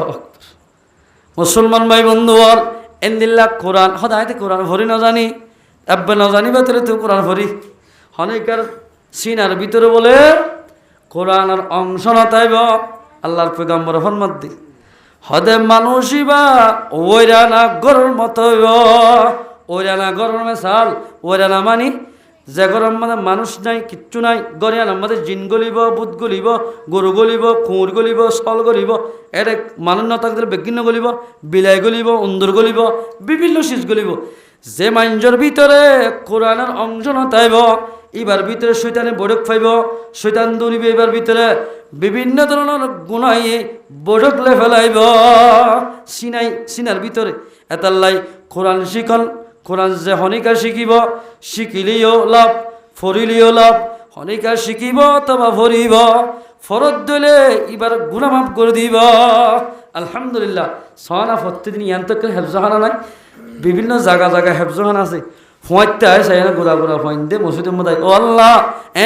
মুসলমান ভাই বন্ধু বল এন্দিল্লা কোরআন সদায়তে কোরআন ভরি না জানি এব্বে না জানি বা তুই কোরআন ভরি অনেকের সিনার ভিতরে বলে কোরআনের অংশ না তাইব আল্লাহর পেগাম্বর ফরমাত দি হদে মানুষই বা ওইরানা গরুর মতো ওইরানা গরুর মেশাল ওইরানা মানি যে গরম মানে মানুষ নাই কিচ্ছু নাই গরিয়ান আমাদের জিন গলিব বুধ গলিব গরু গলিব খুঁড় গলিব সল গলিব এটা মানুষ না থাকলে বেগিন্ন গলিব বিলাই গলিব উন্দর গলিব বিভিন্ন শীষ গলিব যে মানুষের ভিতরে কোরআনের অংশ নতাইব এবার ভিতরে শৈতানে বড়ক পাইব শৈতান দৌড়িবে এবার ভিতরে বিভিন্ন ধরনের গুণাইয়ে বড়কলে ফেলাইব সিনার ভিতরে এতাল্লাই কোরআন শিখন কোরআন যে হনিকা শিখিব শিখিলেও লাভ ফরিলেও লাভ হনিকা শিখিব অথবা ফরিব ফরত দিলে এবার গুণা মাফ করে দিব আলহামদুলিল্লাহ সহানা প্রতিদিন ইয়ান্তকে হেফজখানা নাই বিভিন্ন জায়গা হেফজখানা আছে ফুঁয়াইতে হয় চাই না ঘোরা ফুঁয়াইন দে মসজিদের মধ্যে ও আল্লাহ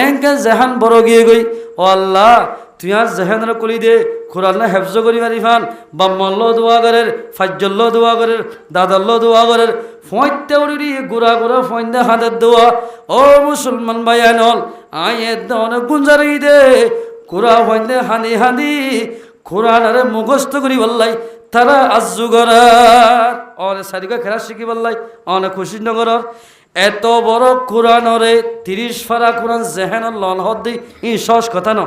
এনকে জেহান বড় গিয়ে গই ও আল্লাহ তুই আর জেহানের কলি দে কোরআন হেফজ করি পারি ফান বাম্মল্ল দোয়া করের ফাজ্জল্ল দোয়া করের দাদাল্ল দোয়া করের ফুঁয়াইতে উড়ি ঘোরা ফুঁয়াইন দে হাতের দোয়া ও মুসলমান ভাই আনল আয়ে দন গুঞ্জারি দে কুরা হইন্দে হানি হানি কোরআনারে মুখস্থ করি বললাই তারা আজুগরার অনেক সারিকা খেলা শিখি বললাই অনেক খুশি নগরর এত বড় কোরআনরে 30 ফারা কোরআন জেহেন লন হদ দি ই সহজ কথা ন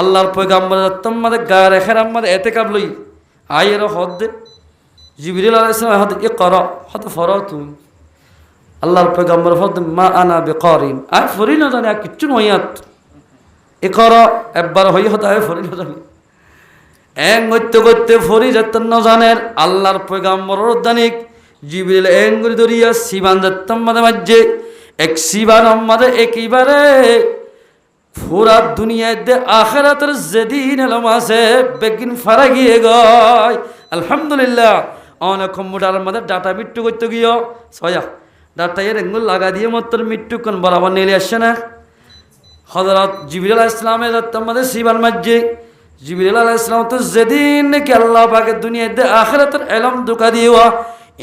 আল্লাহর পয়গাম্বর তোমাদের গা রেখে আমাদের এতে কাবলই আয়ের হদ দে জিবরিল আলাইহিস সালাম হদ ইকরা হদ ফরা তুমি আল্লাহর পয়গাম্বর হদ মা আনা বিকারিন আর ফরি না জানে কিচ্ছু নয়াত ইকরা একবার হই হদ আয় ফরি না জানে এং গত্য গত্যে ফরি যেতেন ন জানের আল্লাহর পয়গাম্বর উদ্দানিক জিবরিল এঙ্গুরি দরিয়া সিবান দত্তম মাদে মাজ্জে এক সিবান আমাদের একইবারে পুরা দুনিয়ায় দে আখিরাতের যেদিন এলম আছে বেগিন ফারা গিয়ে গয় আলহামদুলিল্লাহ অনেক কম্পিউটারের মধ্যে ডাটা মৃত্যু করতে গিয়ে ছয়া ডাটা এর এঙ্গুল লাগা দিয়ে মাত্র মৃত্যু কোন বরাবর নিয়ে আসছে না হযরত জিবরিল আলাইহিস সালামের দত্তম মাদে সিবান মাজ্জে জিবরিল আলাইহিস সালাম তো যেদিন নাকি আল্লাহ পাকের দুনিয়ায় দে আখিরাতের এলম দুকা দিওয়া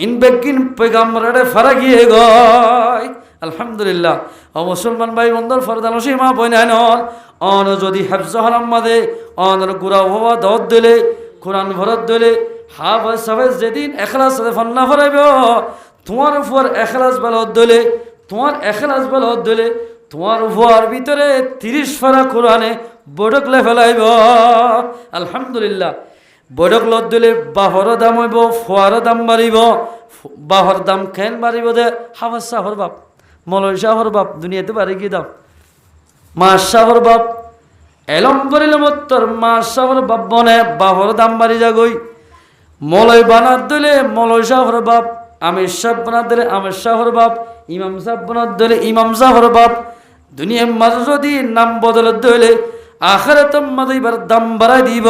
ইন বেগিন পয়গাম্বরে ফারা গিয়ে গয় আলহামদুলিল্লাহ ও মুসলমান ভাই বন্ধুর ফরদান সীমা বইনান অন যদি হাফজ হারাম মাদে অনর গুরা হওয়া দদ দিলে কোরআন ভরত দিলে হাফজ সাহেব যেদিন এখলাস ফন্না ফরাইব তোমার উপর এখলাস বলত দিলে তোমার এখলাস বলত দিলে তোমার উপর ভিতরে 30 ফারা কোরআনে বড়কলে ফেলাইব আলহামদুলিল্লাহ বড়ক লত দিলে বাহর দাম হইব ফোয়ার দাম বাড়িব বাহর দাম কেন বাড়িব দে হাফজ সাহর বাপ মলয় শাহর বাপ দুনিয়াতে বাড়ি গিয়ে দাম মা শাহর বাপ এলম করিলে মত্তর মা শাহর বাপ বনে বাহর দাম বাড়ি যাগই মলয় বানার দিলে মলয় শাহর বাপ আমির সাহ বানার দিলে আমির শাহর বাপ ইমাম সাহ বানার দিলে ইমাম শাহর বাপ দুনিয়ার মাঝে যদি নাম বদলত দিলে আখিরাতের মাঝে এবার দাম বাড়াই দিব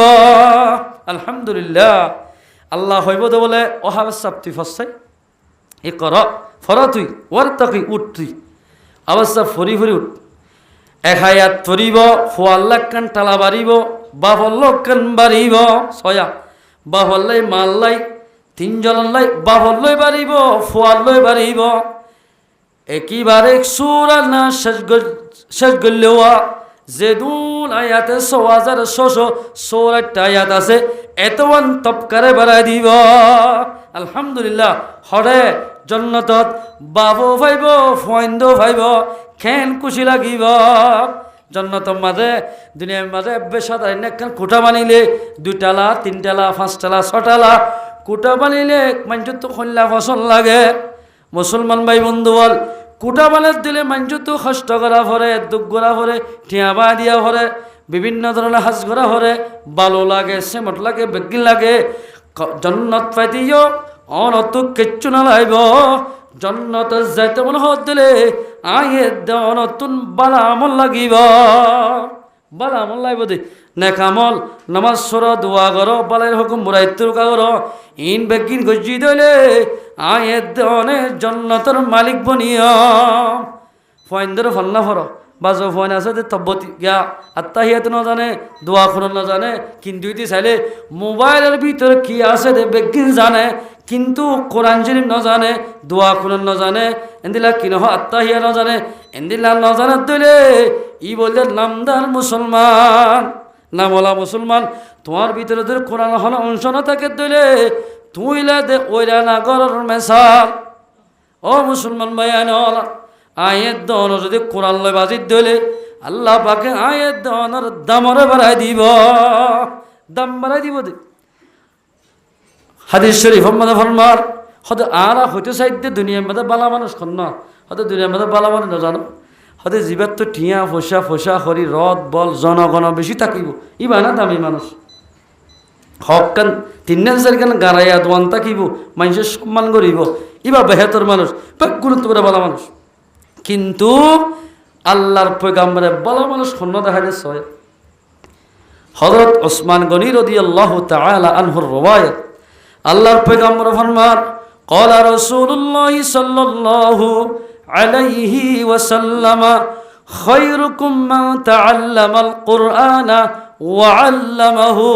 আলহামদুলিল্লাহ আল্লাহ হইব দে বলে ওহাব সাপ্তি ফসাই এ কর ফরা তুই ওর তাকি উঠ তুই অবস্থা ফরি ফরি উঠ এক হায়াত ফরিব ফোয়াল্লাহ কান টালা বাড়িব বাহল্ল কান বাড়িব ছয়া বাহল্লাই মাল্লাই 3 জনলাই বাহল্লই বাড়িব ফোয়াল্লই বাড়িব একইবারে সুরা না শেষ গল্লেওয়া যেদুল আয়াতে 6664 আয়াত আছে এতওয়ান তপকারে বাড়াই দিব আলহামদুলিল্লাহ হরে জন্নতত বাবু ভাইব ফয়ন্দ ভাইব খেন খুশি লাগিব জন্নতর মাঝে দুনিয়ার মাঝে বেসাধারণ একখান কোঠা বানিলে 2 তালা 3 তালা 5 তালা 6 তালা কোঠা বানিলে মানুষের তো কল্যাণ ফসল লাগে মুসলমান ভাই বন্ধু বল কোটা বানাত দিলে মানুষ তো কষ্ট করা ভরে দুঃখ করা ভরে ঠিয়া বা দিয়া ভরে বিভিন্ন ধরনের হাজ করা ভরে ভালো লাগে সেমট লাগে বেগিন লাগে জন্নত পাইতেও অনত কিচ্ছু না লাইব জন্নত যাইতে মনে হত দিলে আয়ে নতুন বালা আমল লাগিব বালা আমল লাইব দে নেকামল নামাজ সর দোয়া করো বালের হুকুম বুড়াইত্য করো ইন বেগিন গজি দিলে আয়ে দনে জন্নতর মালিক বনিয়া ফয়েন্দের ফল্লা ফর বাজো ফয়েন আছে তব্বতি গিয়া আত্মাহিয়াত না জানে দোয়া করো না জানে কিন্তু ইতি চাইলে মোবাইলের ভিতরে কি আছে দে বেগিন জানে কিন্তু কোরআন শরীফ না জানে দোয়া করো না জানে এন্দিলা কি নহ আত্মাহিয়া না জানে এন্দিলা না জানে দিলে ই বলতে নামদার মুসলমান নামলা মুসলমান তোমার ভিতরে ধরে কোরআন হল অংশ না থাকে দিলে তুইলে দে ওইরা না গরর মেসাল ও মুসলমান ভাইয়ান আয়ের দন যদি কোরআন লয় বাজিত দিলে আল্লাহ পাকে আয়ের দনের দামরে বাড়াই দিব দাম বাড়াই দিব দে হাদিস শরীফ মধ্যে ফরমার হয়তো আর হইতে চাইতে দুনিয়ার মধ্যে বালা মানুষ খন না হয়তো দুনিয়ার মধ্যে বালা মানুষ না জানো হয়তো জীবের তো টিয়া ফসা ফসা হরি রদ বল জনগণ বেশি থাকিব ইবা না দামি মানুষ হক কান 3 কান গাড়াইয়া দোয়ান থাকিব মানুষের সম্মান করিব ইবা বেহেতর মানুষ গুরুত্ব করে বলা মানুষ কিন্তু আল্লাহর পয়গাম্বরে বলা মানুষ খন্ন দেখা যাচ্ছে হযরত ওসমান গনি রাদিয়াল্লাহু তাআলা আনহুর রওয়ায়াত আল্লাহর পয়গাম্বর ফরমান ক্বালা রাসূলুল্লাহ সাল্লাল্লাহু আলাইহি ওয়াসাল্লাম খায়রুকুম মান তাআল্লামাল কুরআনা ওয়া আল্লামাহু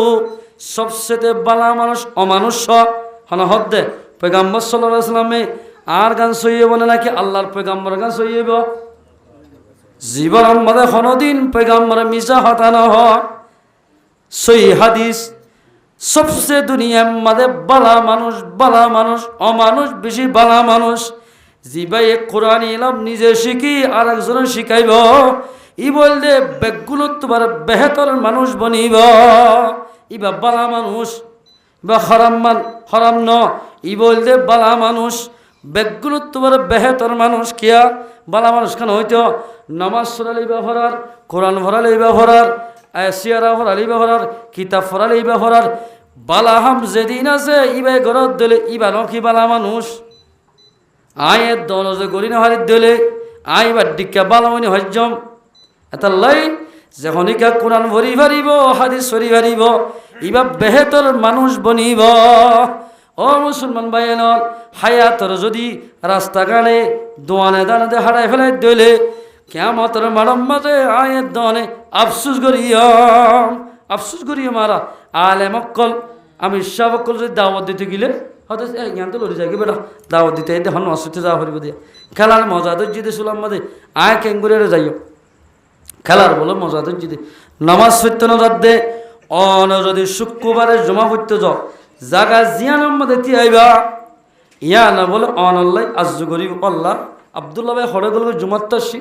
সবচেয়ে ভালো মানুষ অমানুষ হনা হদ্দে পয়গাম্বর সাল্লাল্লাহু আলাইহি ওয়াসাল্লামে আর গান সইব না নাকি আল্লাহর পয়গাম্বর গান সইব জীবন মধ্যে কোনদিন পয়গম্বর মিশা হতানো হয় সই হাদিস সবচেয়ে দুনিয়ার মধ্যে বালা মানুষ অমানুষ বেশি বালা মানুষ জিবাই কোরআন ইলম নিজে শিখি আর একজনের শিখাইব ই বললে বেগুলো তোমার বেহতর মানুষ বনিব ইবা বালা মানুষ বা হরাম ন ই বললে বালা মানুষ বেগুলো তোমার বেহতর মানুষ কিয়া বালা মানুষ কেন হইতো নামাজ পড়ালেই ব্যবহার কোরআন ভরালেই ব্যবহার সিয়ারা ভরালেই ব্যবহার কিতাব ফরালেই ব্যবহার বালাহাম যেদিন আছে ইবাই ঘরত দিলে ইবা নকি বালা মানুষ আয়ের দল যে গরি না হারিত দিলে আইবার ডিক্কা বালামনি হজ্জম এটা লাই যখনিকা কোরআন ভরি ভারিব হাদিস ভরি ভারিব ইবা বেহেতর মানুষ বনিব ও মুসলমান ভাইয়ের হায়াতর যদি রাস্তাঘাটে দোয়ানে দানাতে হারাই ফেলাই দিলে কিয়ামতের মারম মাঝে আয়ের দনে আফসুস করিও মারা আলেম অক্কল আমি সব অক্কল যদি দাওয়াত দিতে গেলে হয়তো জ্ঞান তো লড়ি যাকে বেটা দাওয়াত দিতে এখন অসুস্থ যাওয়া হরিব দিয়ে খেলার মজা তো জিতে শুলাম মাঝে আয় কেঙ্গুরে যাইও খেলার বলো মজা তো জিতে নামাজ সত্য নজার দে অন যদি শুক্রবারে জমা করতে যাও জাগা জিয়ানোর মধ্যে তি আইবা ইয়া না বলে অনল্লাই আজ্জু গরিব আল্লাহ আবদুল্লাহ ভাই হরে গেল জুমাত আসি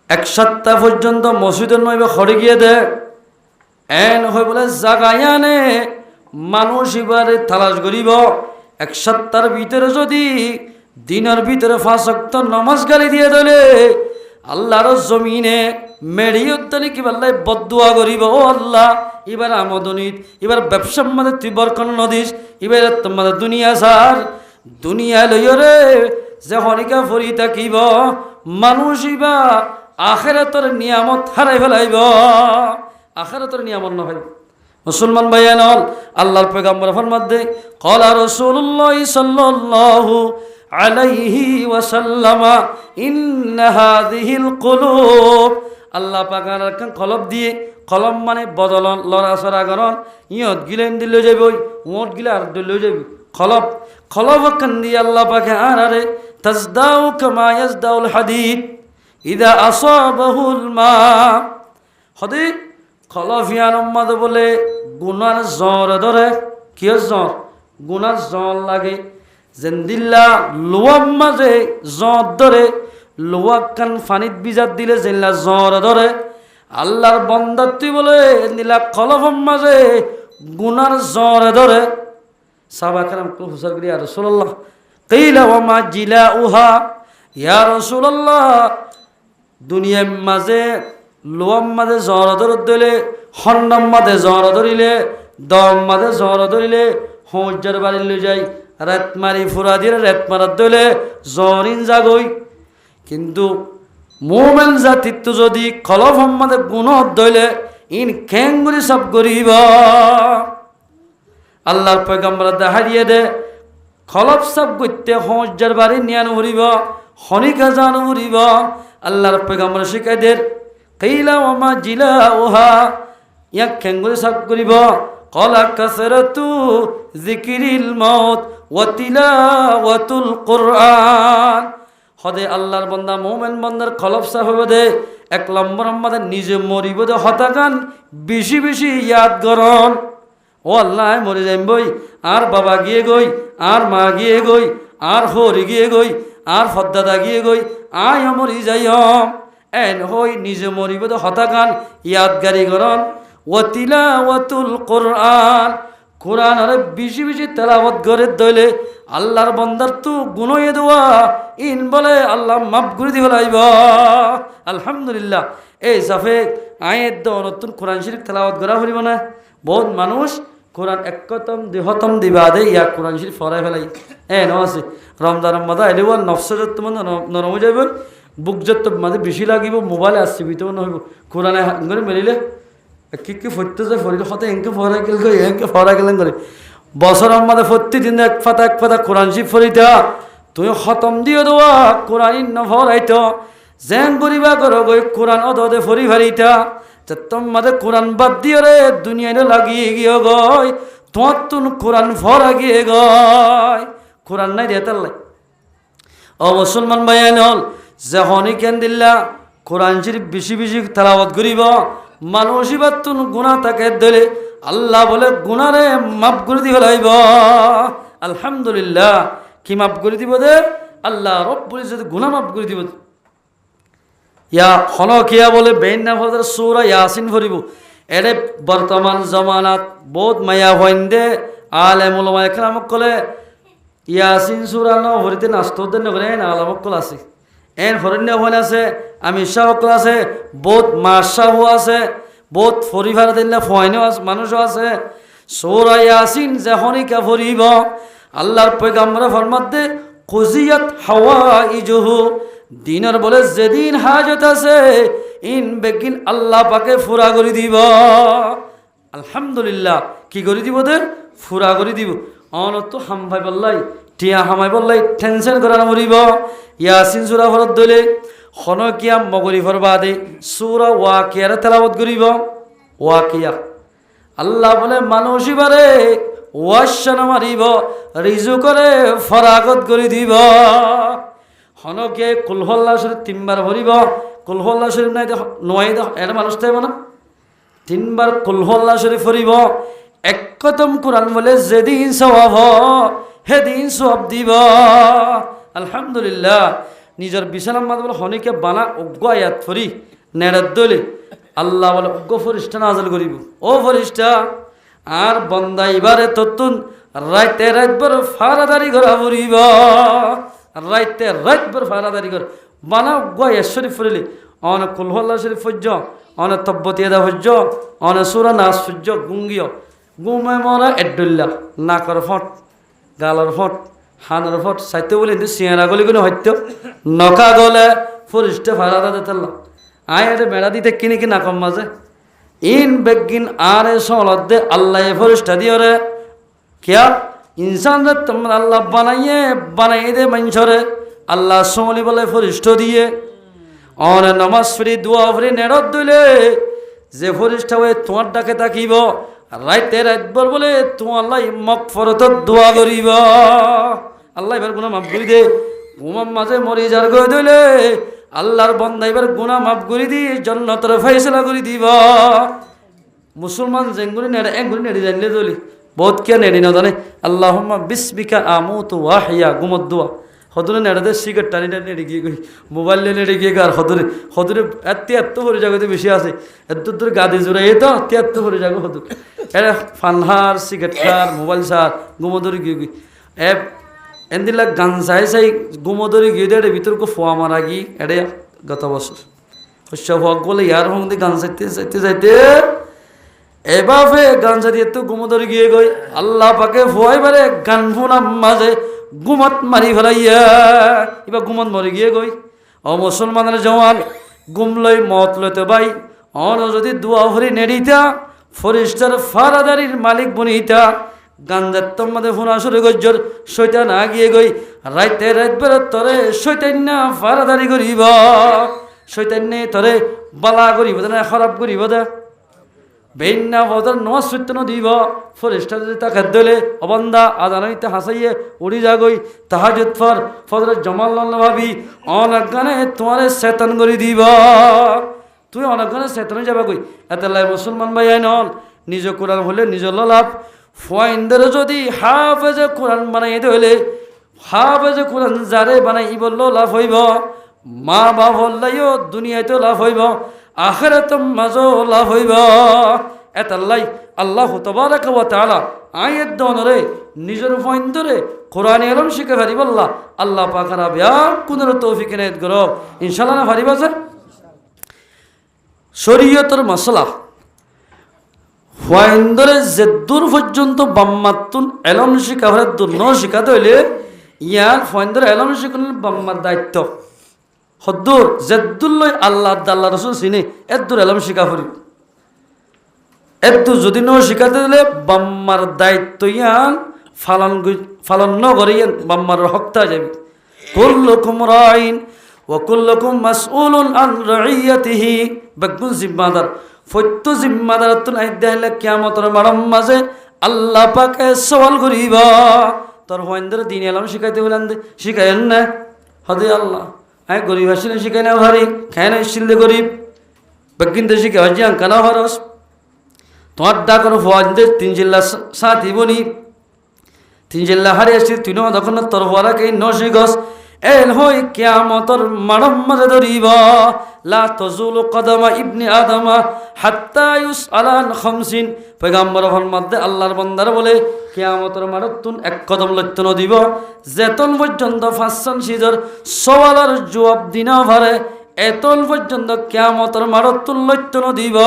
1 সপ্তাহ পর্যন্ত মসজিদের নইবে হরে গিয়ে দে এন হয়ে বলে জাগায়ানে মানুষ এবারে তালাশ করিব 1 সপ্তাহের ভিতরে যদি দিনের ভিতরে 5 ওয়াক্ত নামাজ গালি দিয়ে দিলে আল্লাহর জমিনে মেড়িয়ত্তানি কি বললাই বদদুয়া করিব ও আল্লাহ এবার আমদনিত এবার ব্যবসার মধ্যে তুই বরকন নদিস এবার তোমাদের দুনিয়া সার দুনিয়া লইরে যে হনিকা ফরি থাকিব মানুষ ইবা আখিরাতের নিয়ামত হারাই ফেলাইব আখিরাতের নিয়ামত নহয় মুসলমান ভাইয়ান আল্লাহর পয়গম্বর ফরমাতে ক্বালা রাসূলুল্লাহ সাল্লাল্লাহু আলাইহি ওয়াসাল্লাম ইন্না হাযিহিল কুলুব আল্লাহ পাকের কলব দিয়ে কলম মানে বদলন লড়াছড়া করন ইয়ত গিলেন দিলে যাবে ওট গিলে আর দিলে যাবে কলব কান দিয়ে আল্লাহ পাকে আরে তাজদাউ কামা ইয়াজদাউল হাদিদ ইদা আসাবাহুল মা হাদিদ খলফিয়ান উম্মত বলে গুনার জ্বর ধরে কিয় জ্বর গুনার জ্বর লাগে জেন্দিল্লা লোয়ার মাঝে জ্বর ধরে লোয়া কান ফানিত বিজাত দিলে জেল্লা জ্বর ধরে আল্লাহর বন্দা তুই বলে নীলা খলফের মাঝে গুনার জ্বর ধরে সাহাবা কেরাম হুসার করি ইয়া রাসূলুল্লাহ কিলা ওয়া মা জিলাউহা ইয়া রাসূলুল্লাহ দুনিয়ার মাঝে লোয়ার মাঝে জ্বর ধরিলে হন্ডম মাঝে জ্বর ধরিলে দম মাঝে জ্বর ধরিলে হজ্জার বাড়ি লই যাই রাত মারি ফুরা দিয়ে রাত মারার দলে জ্বরিন জাগই কিন্তু মোমেন জাতির তো যদি খলফ মাঝে গুণত দইলে ইন খেঙ্গুরি সব গরিব আল্লাহর পয়গম্বর দেখাইয়ে দে খলফ সব করতে হজ্জার বাড়ি নিয়ান উড়িব হনিকা জান উড়িব আল্লাহর পয়গম্বর শিখাই দের কিলা ওয়া মা জিলাউহা ইয়াক খেঙ্গুরি সব করিব ক্বালা কাসরাতু যিকরিল মাউত ওয়া তিলাওয়াতুল কুরআন হদে আল্লাহর বান্দা মুমিন বান্দার খলফ সাহেব দে 1 নম্বর আমাদের নিজে মরিব দে হতাকান বেশি বেশি ইয়াদ করন ও আল্লাহ মরে যাইম বই আর বাবা গিয়ে গই আর মা গিয়ে গই আর হরি গিয়ে গই আর ফদ্দাদা গিয়ে গই আয় মরি যাইম এন হই নিজে মরিব দে হতাকান ইয়াদগারি করন ওয়া তিলাওয়াতুল কুরআন কোরআন আর বেশি বেশি তেলাওয়াত করে দইলে আল্লাহর বান্দার তো গুনাহে দোয়া ইন বলে আল্লাহ মাফ করে দিব লাইব আলহামদুলিল্লাহ এই সাফেক আয়াত দ নতুন কোরআন শরীফ তেলাওয়াত করা হইব না বহুত মানুষ কোরআন একতম দেহতম দিবাদে ইয়া কোরআন শরীফ ফরাই ফেলাই ন আছে রমজান মাদা এলে বল নফসজত মানে নরম যাইব বুক যত মাঝে বেশি লাগিব মোবাইলে আসছে ভিতর নহইব কোরআনে করে মেলিলে কি ফরতে যায় ফরিলে হতে এনকে ফরাই গেল এনকে ফরাই গেলেন করে বছরের মধ্যে প্রতিদিন এক পাতা কোরআন শরীফ ফরিতা তুই খতম দিয়ে দেওয়া কোরআন নফরাইত জেন করিবা কর গই কোরআন অদে ফরি ফারিতা তোর মাঝে কোরআন বাদ দিয়ে রে দুনিয়ায় লাগিয়ে গিয়ে গয় তোমার তুন কোরআন ফরা গিয়ে গয় কোরআন নাই দিয়ে তাল্লাই ও মুসলমান ভাইয়ান হল যে হনি কেন দিল্লা কোরআন শরীফ বেশি বেশি তেলাওয়াত করিব মানুষ এবার তুন গুনাহ তাকে দিলে আল্লাহ বলে গুনারে মাফ করে দিব লাইব আলহামদুলিল্লাহ কি মাফ করে দিব দে আল্লাহ রব্বুল ইজ্জত গুনাহ মাফ করে দিব ইয়া হনকিয়া বলে বেইন্না ফজর সূরা ইয়াসিন পড়িব এরে বর্তমান জামানাত বহুত মায়া হইন্দে আলেম উলামা একরাম কলে ইয়াসিন সূরা ন হরিতে নাস্তদের নগরে আলেম কল আছে এন হরণ্য হন আছে আমি শাহ কল আছে বহুত মাশাহ আছে বহুত পরিবার দিল্লা ফয়নো আছে মানুষও আছে সূরা ইয়াসিন যখনই কা পড়িব আল্লাহর পয়গম্বর ফরমাতে কুজিয়াত হাওয়াইজুহু দিনের বলে যেদিন হাজত আছে ইন বেগিন আল্লাহ পাকে ফুরা করে দিব আলহামদুলিল্লাহ কি করে দিব দে ফুরা করে দিব অনত হামভাই বললাই টিয়া হামাই বললাই টেনশন করা মরিব ইয়াসিন সূরা পড়ত দলে হনকিয়া মগরি ফরবাদে সূরা ওয়াকিয়ার তেলাওয়াত করিব ওয়াকিয়া আল্লাহ বলে মানুষ বারে ওয়াশানা মারিব রিজু করে ফরাগত করে দিব হনকে কুলহল্লা শরীফ তিনবার ভরিব কুলহল্লা শরীফ নাই নয় এটা মানুষ থাকবে না তিনবার কুলহল্লা শরীফ ভরিব এক কদম কোরআন বলে যেদিন সওয়াব হেদিন সওয়াব দিব আলহামদুলিল্লাহ নিজের বিছানার মাঝে বলে হনিকে বানা অজ্ঞ আয়াত ফরি নেড়ার দলে আল্লাহ বলে অজ্ঞ ফরিস্তা নাজল করিব ও ফরিস্তা আর বন্দা এবারে ততুন রাইতে রাতভর ফারাদারি করা পড়িব রাইতে রাতভর ফারাদারি কর বানা অজ্ঞ শরীফ ফরিলি অন কুলহল্লা শরীফ ফজ্জ অন তব্বতিয়াদা ফজ্জ অন সূরা নাস ফজ্জ গুঙ্গিয় গুমে মরা এডুল্লাহ নাকর ফট গালর ফট হানার ফট সাইতে বলে কিন্তু সিয়ারা গলি কোনো হত্য নকা গলে ফরিস্তে ফারাদা দিতেল্লা আয় এটা বেড়া দিতে কিনে কি নাকম মাঝে ইন বেগিন আর সলত দে আল্লাহ ফরিস্তা দিও রে কিয়া ইনসান রে তোমরা আল্লাহ বানাইয়ে দে মানুষরে আল্লাহ সমলি বলে ফরিস্ত দিয়ে অন নমাজ ফ্রি দোয়া ফ্রি নেড়ত দিলে যে ফরিস্তা হয়ে তোমার ডাকে তাকিব রাইতে রাতভর বলে তোমার আল্লাহ মাগফিরাত দোয়া করিব আল্লাহ এবার গুনাহ মাফ করে দে ঘুমার মাঝে মরি যার গই দিলে আল্লাহর বান্দা এবার গুনাহ মাফ করে দি জান্নাতের ফয়সালা করে দিব মুসলমান জেঙ্গুরি নেড়ে এঙ্গুরি নেড়ে জানলে দলি বহুত কে নেড়ি না জানে আল্লাহুম্মা বিসমিকা আমুতু ওয়া আহইয়া গুমত দোয়া হদরে নেড়ে সিগারেট টানি নেড়ে গিয়ে গই মোবাইল নেড়ে গিয়ে আর হদরে এত ভরে জায়গাতে বেশি আছে এত দূর গাদি জোড়া এই তো এত ভরে জায়গা হদুর এরা ফানহার সিগারেট খার মোবাইল সার গুমদরে গিয়ে গই এন্দিলা গান চাই গুমদরে গিয়ে দেয় ভিতরকে ফোয়া মারা গিয়ে এড়ে গত বছর শস্য হক বলে ইয়ার সঙ্গে গান চাইতে এভাবে গান চাইতে এত গুমদরে গিয়ে গই আল্লাহ পাকে ফোয়াই বারে গান ফোনার মাঝে গুমত মারি ফেলাইয়া এবার গুমত মরে গিয়ে গই ও মুসলমানের জওয়ান গুম লই মত লইতে ভাই অন যদি দোয়া ভরি নেড়িতা ফরিস্তার ফারাদারির মালিক বনিতা গান্ধার তোমাদে ফোনা শুরু গজ্জর শৈতান আগিয়ে গই রাইতে রাত বেরোত তরে শৈতান না ফারাদারি করিব শৈতান নেই তরে বালা করিব না খারাপ করিব দে বেইন্না বদর নমাজ সত্য দিব ফরিস্তা যদি তাকে দলে অবন্দা আদানইতে হাসাইয়ে উড়ি যাগই তাহাজুদ ফজর জমাল ভাবি অনেকগানে তোমারে চেতন করে দিব তুই অনেকগানে চেতনে যাবা কই এত লাই মুসলমান ভাই নল নিজ কোরআন হলে নিজ লাভ ফয়েন্দের যদি হাফেজে কোরআন বানাই দিলে হাফেজে কোরআন যারে বানাই ই বললো লাভ হইব মা বাপ হল্লাইও দুনিয়াতেও লাভ হইব আখিরাত মাঝও লাভ হইব এতাল্লাই আল্লাহ তাবারাক ওয়া তাআলা আয়াত দনরে নিজের ফয়েন্দরে কোরআন এলম শিখে পারিব আল্লাহ পাকারা বিয়া কোনের তৌফিক এনায়েত করো ইনশাআল্লাহ না পারিবা স্যার শরীয়তের মাসলা ফয়েন্দরে জেদ্দুর পর্যন্ত বাম্মাতুন এলম শিখা হলে দুর্ন শিখাতে হইলে ইয়ার ফয়েন্দরে এলম শিখানোর বাম্মার দায়িত্ব হদ্দুর জেদ্দুল্লই আল্লাহ আল্লাহ রসুল চিনি এদ্দুর এলম শিখা ফুরি এদ্দুর যদি ন শিখাতে দিলে বাম্মার দায়িত্ব ইয়ান ফালন ন করে ইয়ান বাম্মার হকতা যাবে কুল্লুকুম রাইন ওয়া কুল্লুকুম মাসউলুন আন রাইয়াতিহি বেগুন জিম্মাদার ফত্য জিম্মাদার তো নাই দেহলে কিয়ামতের মারম মাঝে আল্লাহ পাকে সওয়াল করিবা তোর হইন্দরে দিন এলম শিখাইতে বলেন শিখায়েন না হদে আল্লাহ গরিব আসলে শিখে না ভারি খায় না শিলদে গরিব কিন্তু শিখে হজি আঙ্কানা হরস তোমার ডাকর ফোয়াজ দে 3 জিল্লা সাথী বনি 3 জিল্লা হারি আসছি তুই না তখন তোর হওয়ারা কে নশি গস এল হই কিয়ামতর মানব মাঝে ধরিব লা তাজুলু কদমা ইবনি আদমা হাত্তা ইউসআলান খামসিন পয়গম্বর ফরমাতে আল্লাহর বান্দার বলে কিয়ামতর মানব তুন এক কদম লইতে ন দিব যেতন পর্যন্ত ফাসসান সিজর সওয়ালার জবাব দিনা পারে এতন পর্যন্ত কিয়ামতর মানব তুন লইতে ন দিব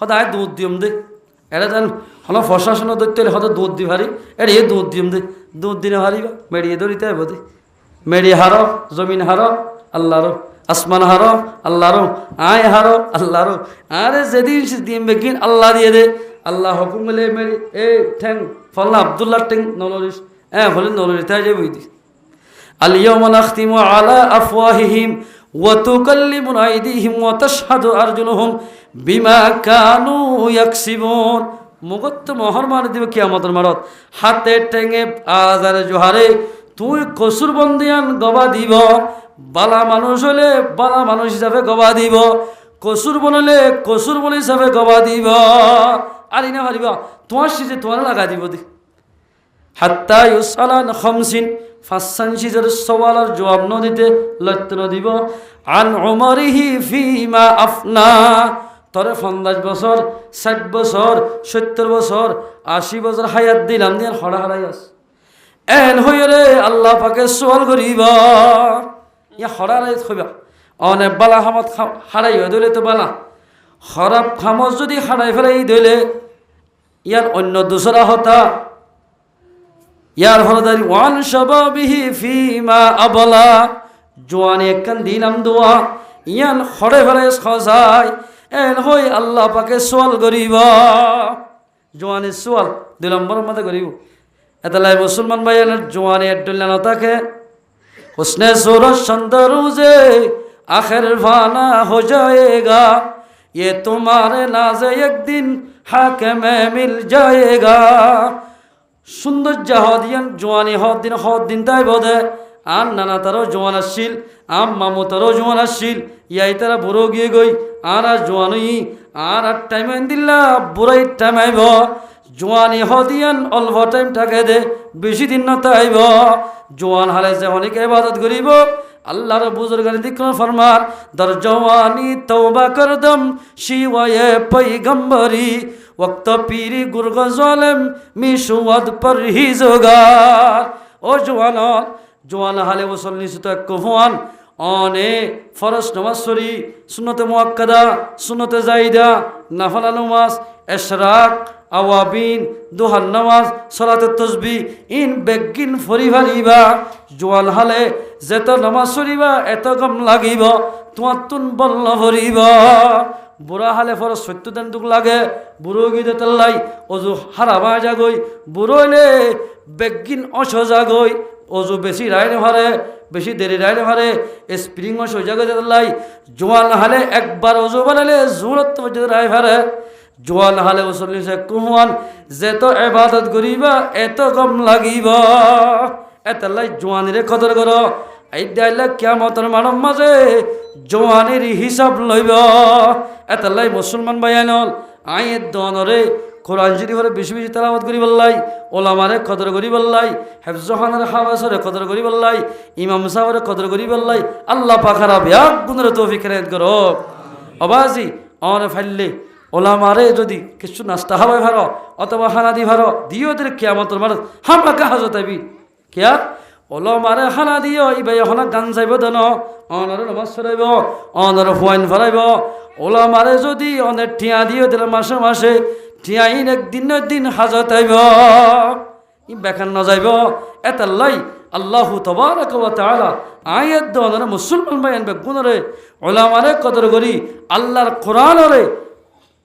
সদায় দুধ দিম দে এটা যেন হলো প্রশাসন ধরতে হলে হয়তো দুধ দি ভারি এটা এ দুধ দিম দে দুধ দিনে হারিবা মেড়িয়ে ধরিতে হবে দে মেড়িয়ে হারো জমিন হারো আল্লাহর আসমান হারো আল্লাহর আয় হারো আল্লাহর আরে যেদিন দিম বেগিন আল্লাহ দিয়ে দে আল্লাহ হুকুম বলে মেরি এ ঠ্যাং ফল্লা আবদুল্লাহ ঠ্যাং নলরিস বলে নলরিতে যাবই দি আল-ইয়াওমা নাখতিমু আলা আফওয়াহিহিম وتكلمنا أيديهم وتشهد أرجلهم بما كانوا يكسبون মুগত মোহর মার দিবে কিয়ামতের মারত হাতে টেঙে আজারে জোহারে তুই কসুর বন্দিয়ান গবা দিব বালা মানুষ হলে বালা মানুষ হিসাবে গবা দিব কসুর বনলে কসুর বন হিসাবে গবা দিব আর ইনা মারিব তোমার সিজে তোমার লাগা দিব দি হাত্তা ইউসালান খামসিন ফাসান সিজের সওয়ালার জবাব ন দিতে লইতে ন দিব আন উমরিহি ফিমা আফনা তরে 50 বছর 60 বছর 70 বছর 80 বছর হায়াত দিলাম দিয়ে হড়া হারাই আস এন হইরে আল্লাহ পাকে সওয়াল করিব ইয়া হড়া হারাই কইবা অনেক বালা হামত হারাই হয়ে দিলে তো বালা খারাপ খামত যদি হারাই ফেলাই দিলে ইয়ার অন্য দোসরা হতা ইয়ার হরদারি ওয়ান শাবাবিহি ফিমা আবলা জওয়ানি একখান দিলাম দোয়া ইয়ান হরে ফেলে খসাই এন হই আল্লাহ পাকে সোয়াল করিব জওয়ানি সোয়াল 2 নম্বরের মধ্যে করিব এতলাই মুসলমান ভাইয়ের জওয়ানি এডুল্লা না থাকে হুসনে সুরত সুন্দর রোজে আখির ফানা हो जाएगा ये तुम्हारे नाज़े एक दिन हाके में मिल जाएगा সুন্দর জাহাদিয়ান জওয়ানি হদ দিন তাই বোধে আর নানা তারও জওয়ান আসছিল আম মামু তারও জওয়ান আসছিল ইয়াই তারা বুড়ো গিয়ে গই আর জওয়ানই আর টাইম দিল্লা বুড়াই টাইম আইব জওয়ানি হদিয়ান অল্প টাইম থাকে দে বেশি দিন না তাইব জওয়ান হালে যে অনেক ইবাদত করিব আল্লাহর বুজুর্গানি দিকর ফরমান দর জওয়ানি তওবা করদম শিওয়ে পয়গম্বরি वक्त पीरी गुरग जालिम मिशुवद परहिजगार ओ जवान हाले वसल्ली सुत कुफवान অনে ফরজ নামাজ সরি সুন্নতে মুআক্কাদা সুন্নতে জাইদা নাফিলা নামাজ ইশরাক আওয়াবিন দুহার নামাজ সালাতে তাসবিহ ইন বেগিন ফরিভারিবা জওয়ান হালে যেত নামাজ সরিবা এত কম লাগিব তোমার তুন বল্ল ভরিবা বুড়া হালে ফরজ 70 দিন দুক লাগে বুড়ো গিয়ে তেলাই অজু হারাবা যাগই বুড়োলে বেগিন অসজা গই অজু বেশি রাইনে ভারে বেশি দেরি রাইনে ভারে স্প্রিং অসজা গই তেলাই জওয়ান হালে একবার অজু বানালে জুরত মধ্যে রাই ভারে জওয়ান হালে ওসল্লিছে কুহওয়ান যেত ইবাদত করিবা এত কম লাগিবা এতলাই জওয়ানিরে কদর করো এই ডাইলা কিয়ামতের মানব মাঝে জওয়ানির হিসাব লইব এতলাই মুসলমান ভাইয়ানল আয়ের দনরে কোরআন শরীফের বেশি বেশি তেলাওয়াত করি বললাই ওলামারে কদর করি বললাই হেফজখানের হাওয়াসরে কদর করি বললাই ইমাম সাহেবের কদর করি বললাই আল্লাহ পাখারা ব্যাগ গুণের তৌফিক রেদ করো অবাজি অন ফাইলে ওলামারে যদি কিছু নাস্তা হাওয়াই ভারো অথবা হানা দি ভারো দিও দের কিয়ামতের মাঝে হামাকা হাজত আবি কিয়া ওলামারে হানা দিও ইবাই হনা গান যাইব দেন অনরে নামাজ পড়াইব অনরে ফুয়াইন ফরাইব ওলামারে যদি অনেক টিয়া দিও দিলে মাসে মাসে টিয়াইন একদিন হাজত আইব ই বেখান ন যাইব এতাল্লাই আল্লাহু তাবারাকা ওয়া তাআলা আয়াত দনরে মুসলমান ভাইয়ান বেগুনরে ওলামারে কদর করি আল্লাহর কোরআনরে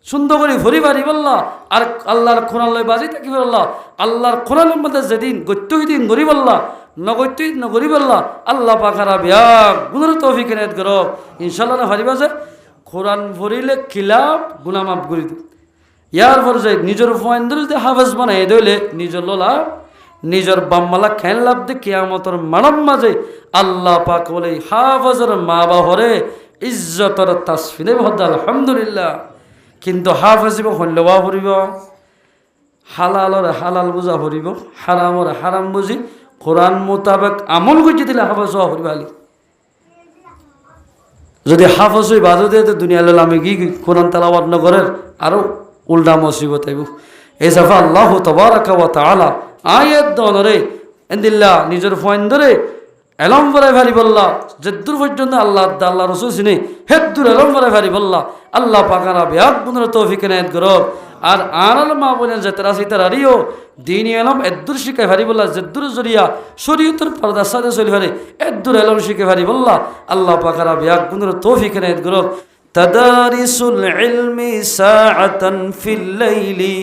সুন্দর করে ভরি বাড়ি বললা আর আল্লাহর কোরআন লই বাজি থাকি বললা আল্লাহর কোরআনের মধ্যে যেদিন গত্যই দিন গরি বললা নগত্যই নগরি বললা আল্লাহ পাখারা বিয়া গুণের তৌফিক এনায়েত করো ইনশাআল্লাহ না হারিবা যে কোরআন ভরিলে খিলাফ গুনাহ মাফ করে দিই ইয়ার পর যে নিজের ফয়েন্দ্র যদি হাফেজ বানাই দইলে নিজের লাভ নিজের বাম্মালা খেন লাভ দে কিয়ামতর মানব মাঝে আল্লাহ পাক বলে হাফজর মা বাহরে ইজ্জতর তাসফিনে ভদ্র আলহামদুলিল্লাহ। কিন্তু হাফেজিব হইল বা ফুরিব, হালালরে হালাল বুঝা ফুরিব, হারামরে হারাম বুঝি কোরআন মোতাবেক আমল করে দিলে হাফেজ হওয়া ফুরিব। আলি যদি হাফেজ হই বাজু দিয়ে দুনিয়া লাল আমি কি কোরআন তেলাওয়াত নগরের আরো উল্টা মুসিবত আইব। এই সাফা আল্লাহ তাবারাকা ওয়া তাআলা আয়াত দনরে এন্দিল্লাহ নিজের ফয়েন ধরে এলম বলে ভারি বললা যেদূর পর্যন্ত আল্লাহ আল্লাহ রসুল চিনি হেদূর এলম বলে ভারি বললা আল্লাহ পাকারা ব্যাগ বুনের তৌফিক এনায়েত করো। আর আনাল মা বলেন যে তারা সিতার আরিও দিন এলম এদূর শিখে ভারি বললা যেদূর জরিয়া শরীয়তের পর্দার সাথে চলি ভারি এদূর এলম শিখে ভারি বললা আল্লাহ পাকারা ব্যাগ বুনের তৌফিক এনায়েত করো। তাদারিসুল ইলমি সাআতান ফিল লাইলি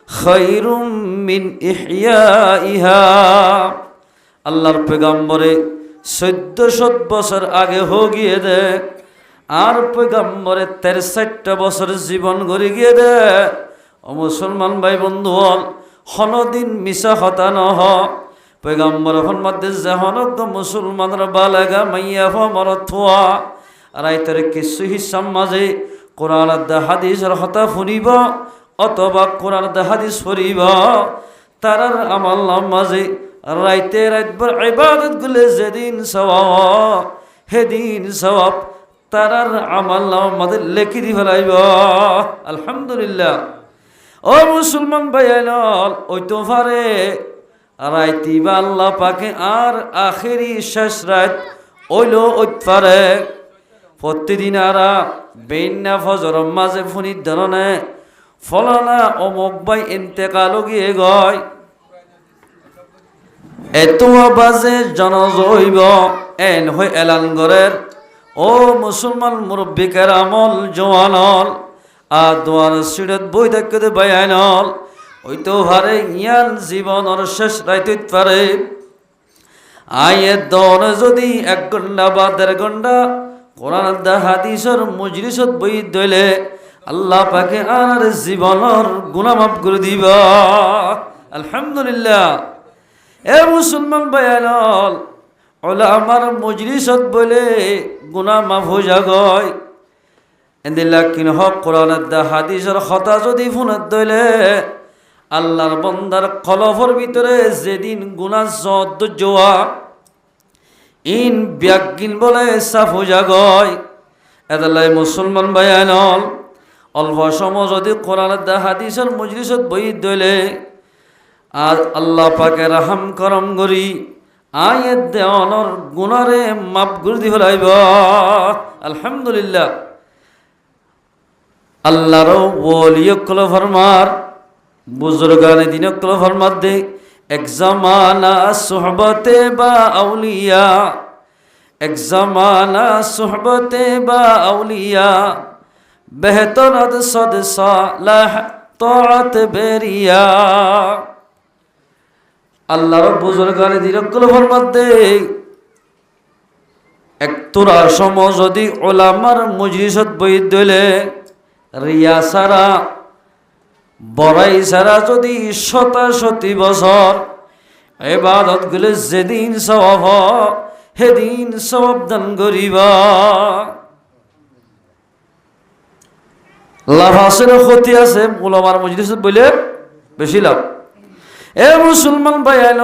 খায়রুম মিন ইহইয়াইহা। আল্লাহর পেগাম্বরে 1400 বছর আগে গিয়ে দে আর পেগাম্বরে 63টা বছর জীবন গড়ি গিয়ে দে। ও মুসলমান ভাই বন্ধু হল হনদিন মিশা হতা নহ পেগাম্বর হন মধ্যে জাহনক মুসলমানরা বালাগা মাইয়া মর থোয়া রাইতের কিছু হিসাম মাঝে কোরআন হাদিসের হতা ফুনিব অথবা কোরআন হাদিস ফুরিব তারার আমল মাঝে রাইতে রাতভর ইবাদত গুলে যেদিন সওয়াব হেদিন সওয়াব তারার আমল আমাদের লেখি দি ফেলাইব আলহামদুলিল্লাহ। ও মুসলমান ভাইয়াল ওই তো পারে রাইতি বা আল্লাহ পাকে আর আখেরি শেষ রাত ওইল ওই পারে প্রতিদিন আরা বেইন্না ফজর মাঝে ফুনির ধরনে ফলানা অমুক ভাই ইন্তেকাল গিয়ে গয় এত বাজে জনজৈব এন হই এলান গরের। ও মুসলমান মুরব্বিকের আমল জওয়ানল আর দোয়ার সিডত বই দেখতে বায়ানল ওই তো হারে ইয়ান জীবনের শেষ রাইতে পারে আয়ের দন যদি 1 ঘন্টা বা 1.5 ঘন্টা কোরআন হাদিসের মজলিসত বই দইলে আল্লাহ পাকে আর জীবনের গুনাহ মাফ করে দিবা আলহামদুলিল্লাহ। এ মুসলমান ভাইয়াল ওলামার মজলিসত বলে গুনাহ মাফ হয়ে যাগয় এদিল্লা কিন হক কোরআনের দা হাদিসের কথা যদি ফোনত দইলে আল্লাহর বন্দার কলফের ভিতরে যেদিন গুনাহ যত জোয়া ইন ব্যাগিন বলে সাফ হয়ে যাগয়। এদাল্লাই মুসলমান ভাইয়াল অল্প সময় যদি কোরআনের দা হাদিসের মজলিসত বই দইলে আর আল্লাহ পাকে রাহাম করম করি আয়ের দেওয়ানোর গুণারে মাপ করে দি ফেলাইব আলহামদুলিল্লাহ। আল্লাহরও ওলিয়কল ফরমার বুজুর্গানে দিনকল ফরমার দে এক জামানা সুহবতে বা আউলিয়া এক জামানা সুহবতে বা আউলিয়া বেহতরত সদ সালাহ তাআত বেরিয়া। আল্লাহর বুজুর্গানে দিনকল ফরমার দে এক তোরা সম যদি ওলামার মজলিসত বই দইলে রিয়া সারা বড়াই সারা যদি শতাশতি বছর ইবাদত গুলো যেদিন সওয়াব হেদিন সওয়াব দান করিবা লাভ আছে না ক্ষতি আছে ওলামার মজলিসত বইলে বেশি লাভ। এ মুসলমান ভাইয়াল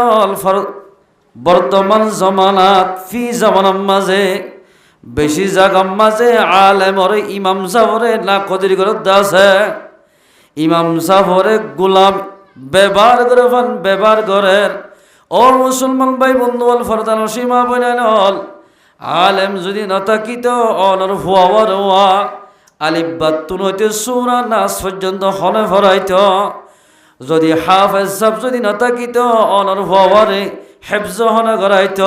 বর্তমান জমানাত ফি জামানার মাঝে বেশি জাগার মাঝে আলেমরে ইমাম সাহরে না কদরি করে দাসে ইমাম সাহরে গোলাম ব্যবহার করে ব্যবহার করে। ও মুসলমান ভাই বন্ধু হল ফরদান সীমা বইলেন হল আলেম যদি না থাকিত অনর ফুয়ার হওয়া আলিবাতুন হইতে সূরা নাস পর্যন্ত হলে ফরাইত যদি হাফেজ সাহেব যদি না থাকিত অনর ফুয়ারে হেফজ হনে করাইত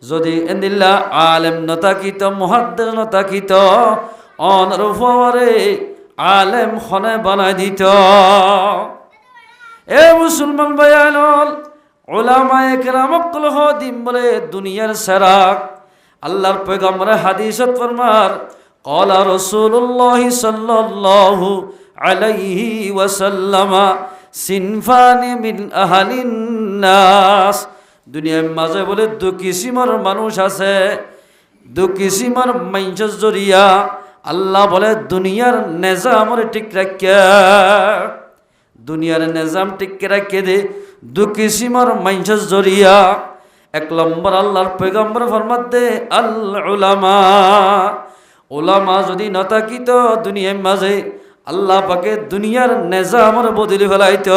যদি এন্দিল্লা আলেম ন থাকিত মুহাদ্দিস ন থাকিত অনর ফুয়ারে আলেম হনে বানাই দিত। এ মুসলমান ভাইয়াল উলামায়ে কেরামক কলহ দিম বলে দুনিয়ার সেরাক আল্লাহর পয়গম্বর হাদিসত ফরমার ক্বালা রাসূলুল্লাহ সাল্লাল্লাহু আলাইহি ওয়াসাল্লাম সিনফানি মিন আহলিন নাস দুনিয়ার মাঝে বলে দু কিসিমের মানুষ আছে দু কিসিমের মানুষের জরিয়া আল্লাহ বলে দুনিয়ার নিজামরে ঠিক রাখিয়া দুনিয়ার নিজাম ঠিক রাখিয়ে দে দু কিসিমের মানুষের জরিয়া এক নম্বর আল্লাহর পয়গম্বর ফরমাত দে আল উলামা উলামা যদি না থাকিত দুনিয়ার মাঝে আল্লাহ পাকে দুনিয়ার নিজামরে বদলি ফেলাইত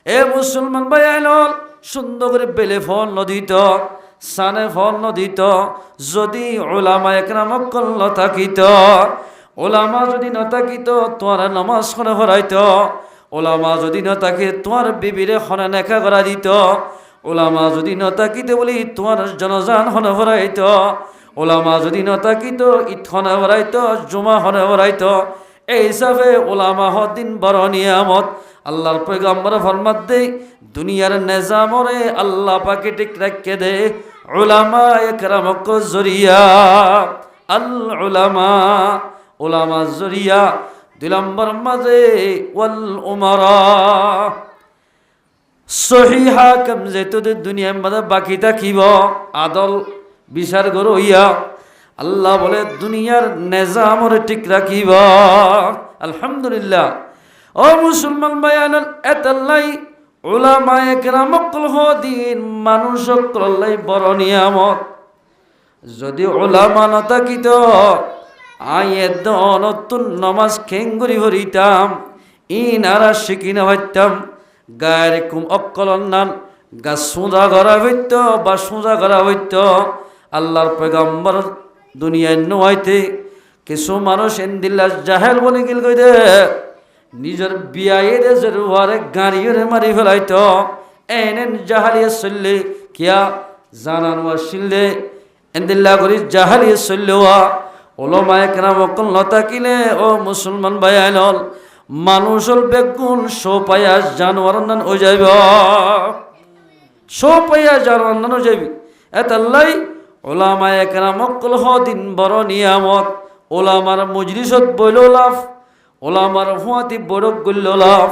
এ মুসলমান ভাই আইনল সুন্দর করে বেলে ফল নদীত সানে ফল নদীত যদি ওলামা একরাম কল্ল থাকিত ওলামা যদি না থাকিত তোমার নামাজ খনে ভরাইত ওলামা যদি না থাকে তোমার বিবিরে খনে নেখা করা দিত ওলামা যদি না থাকিতে বলি তোমার জনজান খনে ভরাইত ওলামা যদি না থাকিত ঈদ খনে ভরাইত জুমা খনে ভরাইত এই হিসাবে ওলামা হদিন বড় নিয়ামত আল্লাহর পয়গম্বর ফরমাত দে দুনিয়ার নিজামরে আল্লাহ পাকে ঠিক রাখে দে উলামা একরামক জরিয়া আল উলামা উলামা জরিয়া দুই নম্বর মাঝে ওয়াল উমারা সহিহা কাম যেহেতু দুনিয়ার মাঝে বাকি থাকিব আদল বিচার গরইয়া আল্লাহ বলে দুনিয়ার নিজামরে ঠিক রাখিব আলহামদুলিল্লাহ ও মুসলমান ভাইয়ান এতাল্লাই উলামা একরামকল হদিন মানুষকলাই বড় নিয়ামত যদি উলামা না থাকিত আয়েদ নতুন নমাজ খেঙ্গুরি ভরিতাম ইনারা শিকিনা হইতাম গায়ের কুম অক্কলন নান গা সোজা করা হইত বা সোজা করা হইত আল্লাহর পয়গম্বর দুনিয়ায় নোয়াইতে কিছু মানুষ এন্দিল্লা জাহেল বলে গেল কই দে নিজের বিয়ায়ের জরুয়ারে গাড়িয়ে মারি ফেলাইত এনেন জাহালিয়ে চললে কিয়া জানান ওয়াসিলে এন্দিল্লা করি জাহালিয়ে চললেওয়া ওলমা একরাম অকল নতাকিলে ও মুসলমান ভাইয়ানল মানুষল বেগুন সোপায়া জানোয়ার নান ও যাইব সোপায়া জানোয়ার নান ও যাইবি এতাল্লাই ওলামা একরাম অকল হদিন বড় নিয়ামত ওলামার মজলিসত বইল লাভ ওলামার হুয়াতি বড় গল্য লাভ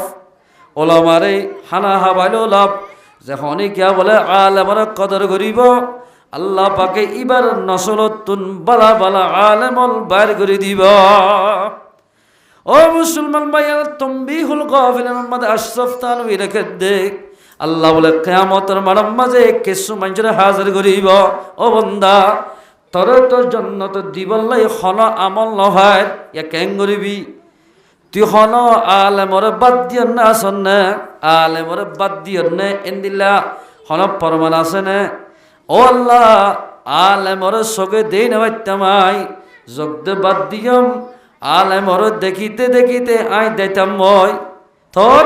ওলামারে হানা হাবাইল লাভ যখনই কিয়া বলে আলেমার কদর করিব আল্লাহ পাকে ইবার নসলতুন বালা বালা আলেমল বাইর করে দিব ও মুসলমান ভাইয়া তম্বিহুল গাফিলিন মাঝে আশরাফ তানভী রেখে দে আল্লাহ বলে কিয়ামতের মাঠের মাঝে কিছু মানুষের হাজির করিব ও বান্দা তোর তো জান্নাত দিবল্লাই খন আমল নহয় ইয়া কেন করিবি তুই খন আলেমরে বাদ দিয়ন না আসন না আলেমরে বাদ দিয়ন না এন্দিল্লা খন প্রমাণ আছে না ও আল্লাহ আলেমরে সগে দেই না বাইতামাই জগদে বাদ দিয়ম আলেমরে দেখিতে দেখিতে আই দেতাম মই তোর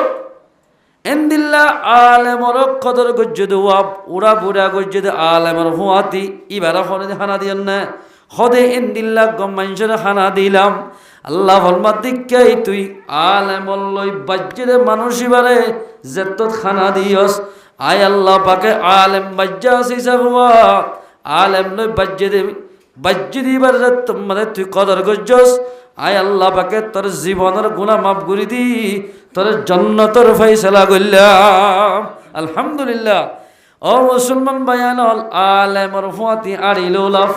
এন্দিল্লা আলেমর কদর গজ্জে ওয়াব উড়া বুড়া গজ্জে আলেমর হুয়াতি ইবারা হনে খানা দিয়েন না হদে এন্দিল্লা গম মানুষের খানা দিলাম আল্লাহ ফরমাত দিকাই তুই আলেমর লই বাজ্জে মানুষ ইবারে যেত খানা দিয়স আয় আল্লাহ পাকে আলেম বাজ্জা হিসাব হওয়া আলেম লই বাজ্জে দেবি বাজ্জে দিবার তোমাদের তুই কদর গজ্জস আয় আল্লাহ পাকে তোর জীবনের গুনাহ মাফ করে দি তোর জান্নাতের ফয়সালা করলাম আলহামদুলিল্লাহ ও মুসলমান ভাইয়ান আলেমর হুয়াতি আড়িল লাভ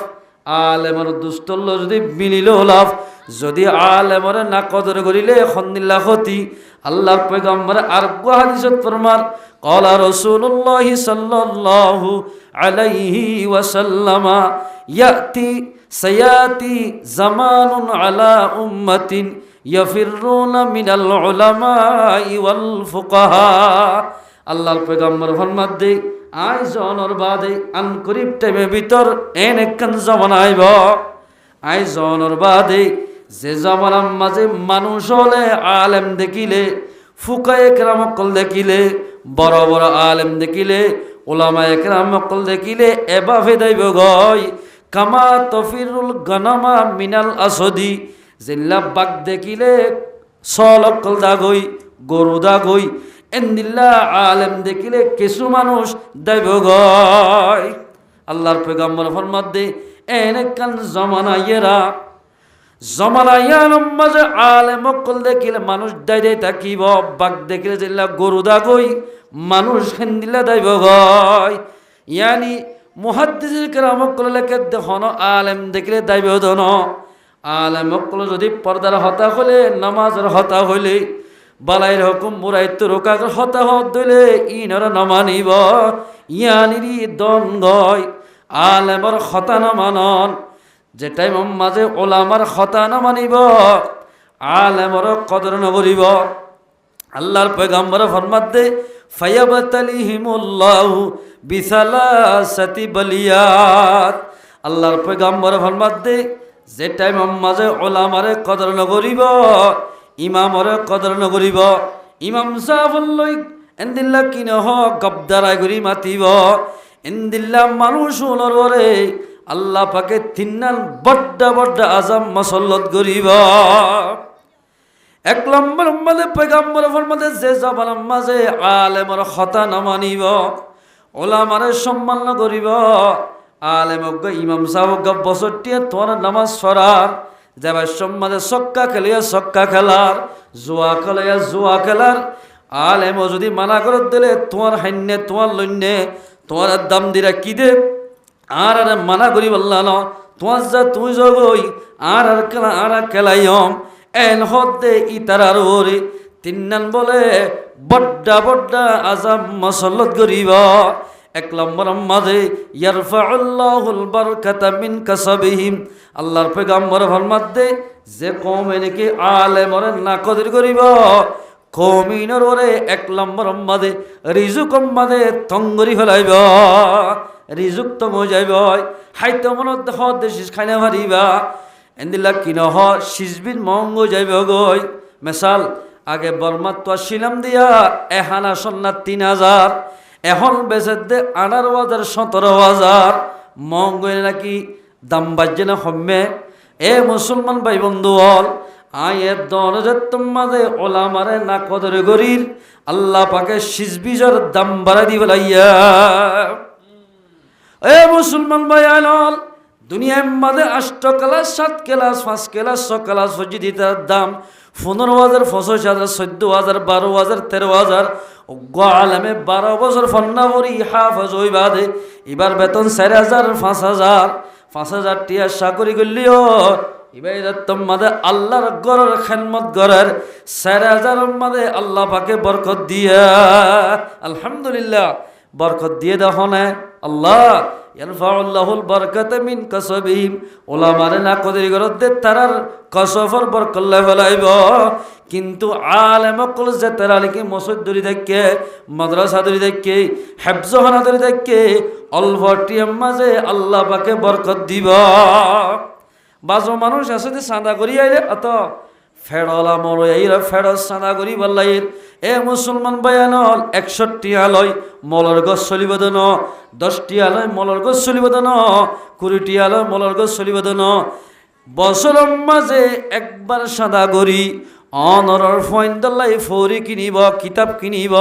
আলেমর দুস্তল্য যদি মিলিল লাভ যদি আলেমর না কদর করিলে খন্দিল্লা ক্ষতি আল্লাহর পয়গম্বর আর হাদিসত ফরমান ক্বালা রাসূলুল্লাহ সাল্লাল্লাহু আলাইহি ওয়াসাল্লাম ইয়াতি সায়াতি জামানুন আলা উম্মাতিন ইয়াফিরুনা মিনাল উলামাই ওয়াল ফুকাহা আল্লাহর পয়গম্বর ফরমাত দে আই জনর বাদে আন করিব টাইমে ভিতর এনেকান জামানা আইব আই জনর বাদে যে জামানার মাঝে মানুষ হলে আলেম দেখিলে ফুকায়ে কেরাম কল দেখিলে বড় বড় আলেম দেখিলে উলামায়ে কেরাম কল দেখিলে এভাবে দাইব গয় কামা তফিরুল গনামা মিনাল আসদি জিল্লা বাগ দেখিলে সলকল দাগই গরু দাগই এন্দিল্লা আলেম দেখিলে কিছু মানুষ দাইব গয় আল্লাহর পয়গম্বর ফরমাত দে এনেকান জামানা ইয়েরা জামানা ইয়ানম মাঝে আলেম কল দেখিলে মানুষ দাই দাই থাকিব বাগ দেখিলে জিল্লা গরু দাগই মানুষ হেন্দিলা দাইব গয় ইয়ানি মুহাদ্দিসিল কেরাম কললেকে দেখনো আলেম দেখলে দাইব দন আলেম কল যদি পর্দার হতা হলে নামাজের হতা হইলে বালাইর হুকুম মুরাইত রোকার হতা হত দইলে ইনর নমানিব ইয়ানিরি দন গয় আলেমর হতা নমানন যে টাইম মাঝে ওলামার হতা নমানিব আলেমর কদর নগরিব আল্লাহর পয়গম্বর ফরমাত দে ফায়াবতালিহিমুল্লাহু বিসালাসাতি বালিয়াত আল্লাহর পয়গম্বর ফরমাত দে যে টাইম মাঝে ওলামারে কদর নগরিব ইমামরে কদর নগরিব ইমাম সাহাবল্লই এন্দিল্লা কিনহ গবদারাই গরি মাতিব এন্দিল্লা মানুষ ওলরে আল্লাহ পাকে তিন্নাল বড্ডা বড্ডা আজম মসল্লত গরিব এক নম্বর মাঝে পয়গম্বর ফরমাতে যে জবান মাঝে আলেমর হতা নামানিব ওলামারে সম্মান না করিব আলেম ইমাম সাহেব বছরটিয়া তোমার নামাজ পড়ার যাবার সম্মানে সক্কা খেলিয়া সক্কা খেলার জুয়া খেলাইয়া জুয়া খেলার আলেম যদি মানা করে দিলে তোমার হাইন্যে তোমার লইন্যে তোমার দাম দিরা কি দে আর মানা করি বললা ন তোমার যা তুই জগই আর খেলা আর খেলাইম এন হদে ইতারার ওরে তিন্নান বলে বড্ডা বড্ডা আজাম মসল্লত গরিব এক নম্বর মাঝে ইয়ারফাউল্লাহুল বারাকাতা মিন কাসাবিহিম আল্লাহর পয়গম্বর ফরমাত দে যে কওম এনেকে আলেমরে না কদর করিব কওমিনর ওরে এক নম্বর মাঝে রিজুক মাঝে তঙ্গরি ফেলাইব রিজুক তো মজাইব হাইতো মনত দেখ দেশিস খাইনা ভারিবা এন্দিলা কিনহ সিজবিন মঙ্গ যাইব গই মেসাল আগে বর্মাত তো শিলাম দিয়া এহানা সন্না 3000 এখন বেচে দে 18,000 17,000 মঙ্গ নাকি দাম বাজছে না হম্মে এ মুসলমান ভাই বন্ধু হল আয়ের দরজা তোমাদের ওলামারে না কদর গরির আল্লাহ পাকে সিজবিজর দাম বাড়া দি বলাইয়া এ মুসলমান ভাই আনল দুনিয়ার মাঝে 8 ক্লাস 7 ক্লাস 5 ক্লাস 6 ক্লাস ফজিদিতার দাম 15,000 25,000 14,000 12,000 13,000 আলেমে 12 বছর ফন্না করি হাফেজ হইবাদে এবার বেতন 4,000 5,000 টিয়া চাকরি করলিও এবার তোমাদের আল্লাহর গরের খেদমত গরের 4,000 মাঝে আল্লাহ পাকে বরকত দিয়া আলহামদুলিল্লাহ বরকত দিয়ে দেখনে আল্লাহ ইয়ারফাউল্লাহুল বারাকাতা মিন কাসাবিহিম ওলামারে না কদরি গরত দে তারার কসফর বরকল্লা ফলাইব কিন্তু আলেম কল যে তারা লিখি মসজিদ দরি দেখে মাদ্রাসা দরি দেখে হিফজখানা দরি দেখে অলভটিয়াম মাঝে আল্লাহ পাকে বরকত দিব বাজো মানুষ আছে যে চাঁদা করি আইলে অত ফেড়লা মরো এইরা ফেড় চাঁদা করি বললাইর এ মুসলমান বায়ানল 61 আলয় মলর গছ চলিব দন 10 আলয় মলর গছ চলিব দন 20 আলয় মলর গছ চলিব দন বছরের মাঝে একবার চাঁদা করি অনরর ফয়ন্দল্লাই ফরি কিনিব কিতাব কিনিব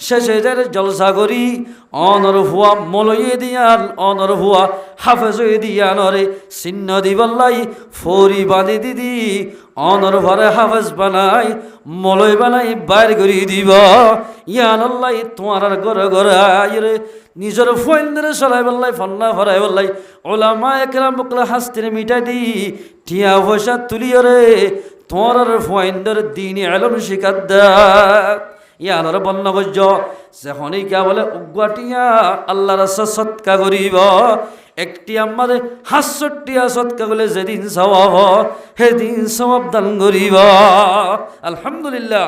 শেষে যায় জলসা করি অনর হুয়া মলয়ে দিয়ান অনর হুয়া হাফেজ দিয়ানরে চিহ্ন দিবল্লাই ফরি বাঁধি দিদি অনর ভরে হাফেজ বানাই মলয় বানাই বাইর করি দিব ইয়ানল্লাই তোমার ঘরে ঘরে আইরে নিজের ফয়ন্দরে চলাই বললাই ফন্না ভরাই বললাই ওলামা একরাম বকলা হাস্তির মিটাই দি টিয়া পয়সা তুলিয়রে তোর ফয়ন্দর দিনে আলম শিকার দাত ইয়ানোর বন্য গজ্জ যখনই কে বলে উগুয়াটিয়া আল্লাহ রাস্তা সৎকা করিব একটি আমাদের 65 সৎকা করলে যেদিন সওয়াব সেদিন সওয়াব দান করিব আলহামদুলিল্লাহ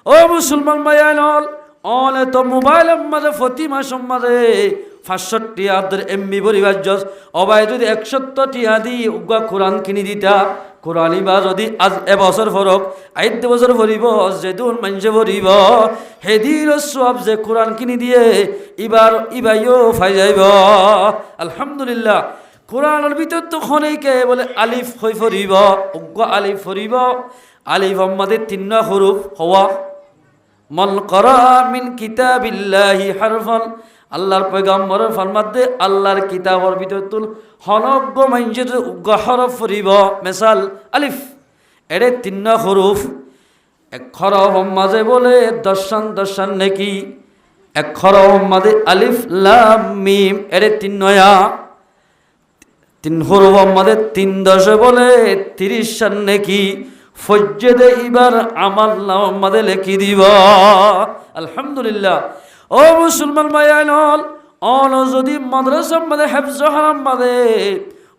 ও মুসলমান ভাইয়ানল অলে তো মোবাইল মাঝে প্রতি মাস মাঝে 65 আব্দুল এমবি পরিবার জজ অবাই যদি 170 টিয়া দি উগা কোরআন কিনি দিতা কোরআনি বা যদি আজ এবছর ফরক 8 বছর ভরিব যেদুন মানুষে ভরিব হেদির সব যে কোরআন কিনি দিয়ে এবার ইবাইও ফাই যাইব আলহামদুলিল্লাহ কোরআনের ভিতর তো খনেকে বলে আলিফ হই ফরিব উগা আলিফ ফরিব আলিফ আমাদের 3 হরফ হওয়া মান করা মিন কিতাবিল্লাহি হারফান আল্লাহর পয়গম্বর ফরমাত দে আল্লাহর কিতাবের ভিতর তুল হনগ্য মাইনজের হরফ ফরিব মিসাল আলিফ এর 3 হরফ এক হরফ মাঝে বলে দর্শন নেকি অক্ষর মাদে আলিফ লাম মিম এর 3 নয়া 3 হরফ মাদে 3 দশে বলে 30 শান নেকি ফজ্জে এবার আমার নাম মাদে লিখি দিব আলহামদুলিল্লাহ। ও মুসলমান ভাইয়ানল অন যদি মাদ্রাসা মাদে হিফজ হারাম মাদে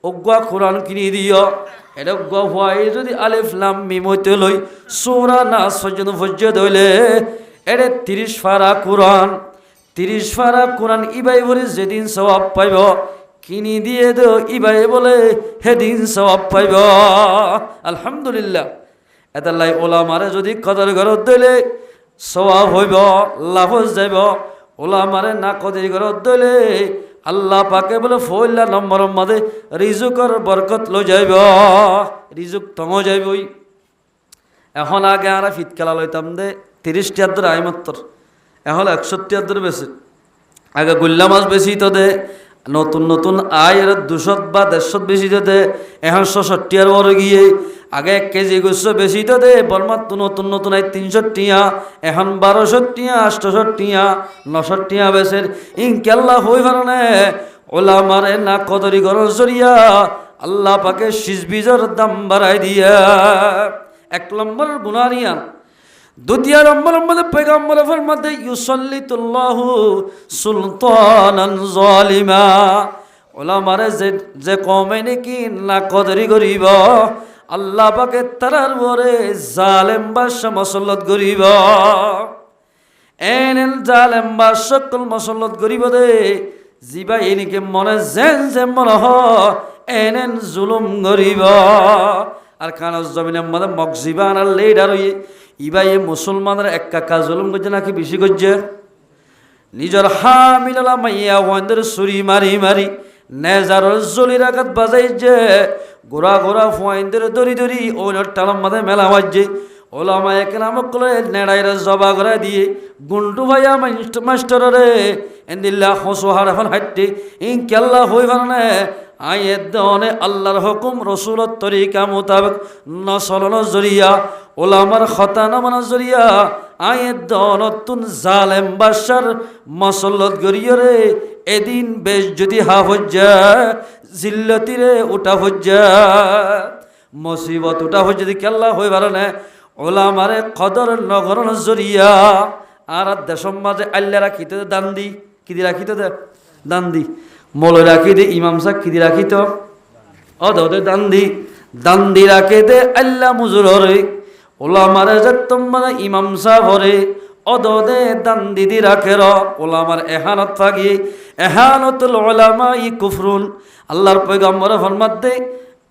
অজ্ঞা কোরআন কিনি দিও এটা অজ্ঞা হয় যদি আলিফ লাম মিম হইতে লই সূরা নাস পর্যন্ত ফজ্জে হইলে এটা 30 পারা কোরআন 30 পারা কোরআন ইবাই বলে যেদিন সওয়াব পাইব কিনি দিয়ে দেও ইবাই বলে সেদিন সওয়াব পাইব আলহামদুলিল্লাহ। এটা লাই ওলামারে যদি কদর ঘরত দিলে সওয়াব হইব লাভ যাইব ওলামারে না কদর ঘরত দিলে আল্লাহ পাকে বলে ফইলা নম্বর মধ্যে রিজুকর বরকত লই যাইব রিজুক তঙ যাইবই। এখন আগে আর ফিতকালা লইতাম দে 30 টিয়ার দূর আইমাত্তর এখন 61 টিয়ার দূর বেশি আগে গুল্লা মাছ বেশি তো দে নতুন নতুন আয় 200 বা 150 বেশি তো দে এখন 66 টিয়ার বড় গিয়ে আগে 1 কেজি গোস্ত বেশি তো দে বলমাত্র নতুন নতুন আয় 300 টিয়া এখন 1200 টিয়া 800 টিয়া 900 টিয়া বেশের ইনশাআল্লাহ হই পারনে ওলামারে না কদরি গরজ জরিয়া আল্লাহ পাকে সিজবিজর দাম বাড়াই দিয়া 1 নম্বর গুনারিয়ান। দ্বিতীয় নম্বর মধ্যে পয়গম্বর ফরমাতে ইউসাল্লিতুল্লাহু সুলতানান জালিমা ওলামারে যে কমে নাকি না কদরি করিব আল্লাহ পাকে তারার উপরে জালেম বাদশা মুসল্লত করিব এনেন জালেম বাদশা সকল মুসল্লত করিব দে জিবা এনিকে মনে যে মনে হ এনেন জুলুম করিব আর কানজ জমিনের মধ্যে মকজিবান আর লিডার হই ইবাই মুসলমানের এক কাকা জুলুম করছে নাকি বেশি করছে নিজের হামিলা মাইয়া ওয়ান্দের ছুরি মারি মারি নেজার জলির আঘাত বাজাই যে গোড়া গোড়া ফুয়াইন্দের দড়ি দড়ি ওনার টালার মাঝে মেলা বাজছে ওলামা একরাম কলে নেড়াইরা জবা করা দিয়ে গুন্টু ভাইয়া মাস্টারে এন্দিল্লা হসো হারাফান হাইতে ইনশাআল্লাহ হই ভানে আয়ের দনে আল্লাহর হুকুম রসুলের তরিকা মোতাবেক নসলন জরিয়া ওলামার খতানা মানা জরিয়া আয়ের দনতুন জালেম বাদশার মসল্লত গরিয়রে এদিন বেশ যদি হা হজ্জা জিল্লতিরে উঠা হজ্জা মুসিবত উঠা হজ্জা যদি কেল্লা হই পারে ওলামারে কদর নগরন জরিয়া আর দেশম মাঝে আল্লাহ রাখিতে দান দি কি দি রাখিতে দান দি মলে রাখি দে ইমাম সাহ কি দি রাখিত অদে দান দি রাখে দে আল্লাহ মুজুর হরে ওলামারে যত্তম মানে ইমাম সাহ হরে অদে দান দিদি রাখে র ওলামার এহানত ফাগি এহানতুল ওলামা ই কুফরুন আল্লাহর পয়গম্বর ফরমাত দে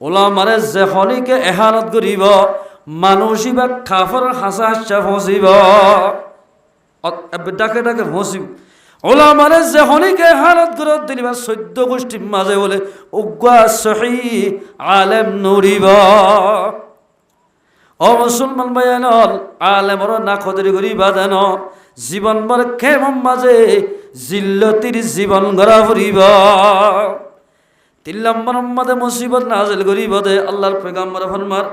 ওলামারে যে হনিকে এহানত করিব মানুষই বা কাফর হাসা হাসা ফসিব ডাকে ডাকে ফসিব ওলামারে যে হনিকে এহানত করে দিলিবা 14 গোষ্ঠীর মাঝে বলে উগ্গা সহি আলেম নুরিব ও মুসলমান ভাইয়ানল আলেমর না কদরি করি বাদান জীবন বর খেমম মাঝে জিল্লতির জীবন গড়া ফুরিব 3 নম্বর মধ্যে মুসিবত নাজিল করিব দে আল্লাহর পয়গম্বর ফরমার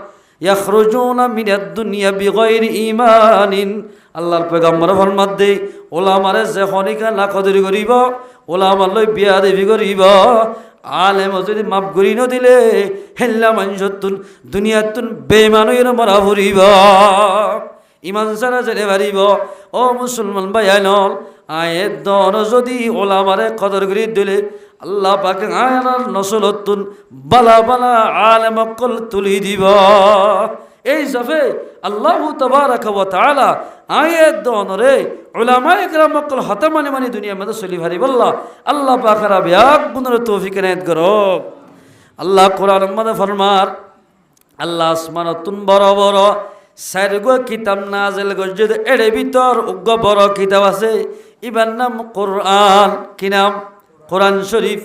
ইয়াখরুজুনা মিনাদ দুনিয়া বিগাইরি ঈমানিন আল্লাহর পয়গম্বর ফরমাত দে ওলামারে যে খনিকা না কদরি করিব ওলামার লই বিয়া দেবি করিব আলেম যদি মাফ করি নদিলে হেল্লা মানুষতুন দুনিয়াতুন বেমানুয়ের মরা ফুরিব ইমান সারা জেনে পারিব ও মুসলমান ভাইয়ানল আয়ের দন যদি ওলামারে কদর করি দিলে আল্লাহ পাকে আয়ার নসলতুন বালা বালা আলেম অকল তুলি দিব এই জফে আল্লাহ তাবারাকা ওয়া তাআলা আয়াত দনরে উলামা ইকরাম অকল হাতে মানে মানে দুনিয়ার মধ্যে চলি ভারি বল্লা আল্লাহ পাকেরা বিয়াক গুণের তৌফিক এনায়েত করো। আল্লাহ কোরআনের মধ্যে ফরমার আল্লাহ আসমানতুন বড় বড় সারগো কিতাব নাজিল করছে এর ভিতর উগ্র বড় কিতাব আছে ইবার নাম কোরআন কি নাম কোরআন শরীফ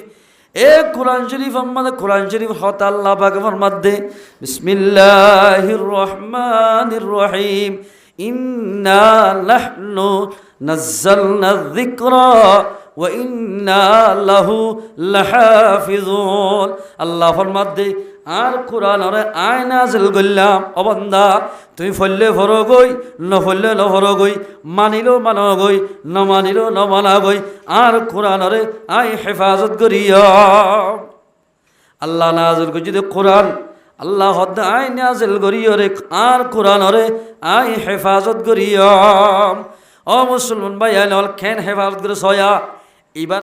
এ কোরআন শরীফ আমাদের কোরআন শরীফ হত আল্লাহ পাক ফরমাত দে বিসমিল্লাহির রহমানির রহিম ইন্না নাহনু নাযালনা যিকরা ওয়া ইন্না লাহু লাহাফিজুন আল্লাহ ফরমাত দে আর কোরআনরে আয় নাজিল করলাম ও বান্দা তুই ফললে ভর গই নফললে নভর গই মানিলো মানো গই ন মানিলো ন মানা গই আর কোরআনরে আয় হেফাজত করিয়া আল্লাহ নাজিল করি যদি কোরআন আল্লাহ হদ আয় নাজিল করিও রে আর কোরআনরে আয় হেফাজত করিয়া ও মুসলমান ভাই আইন খেন হেফাজত করে সয়া এবার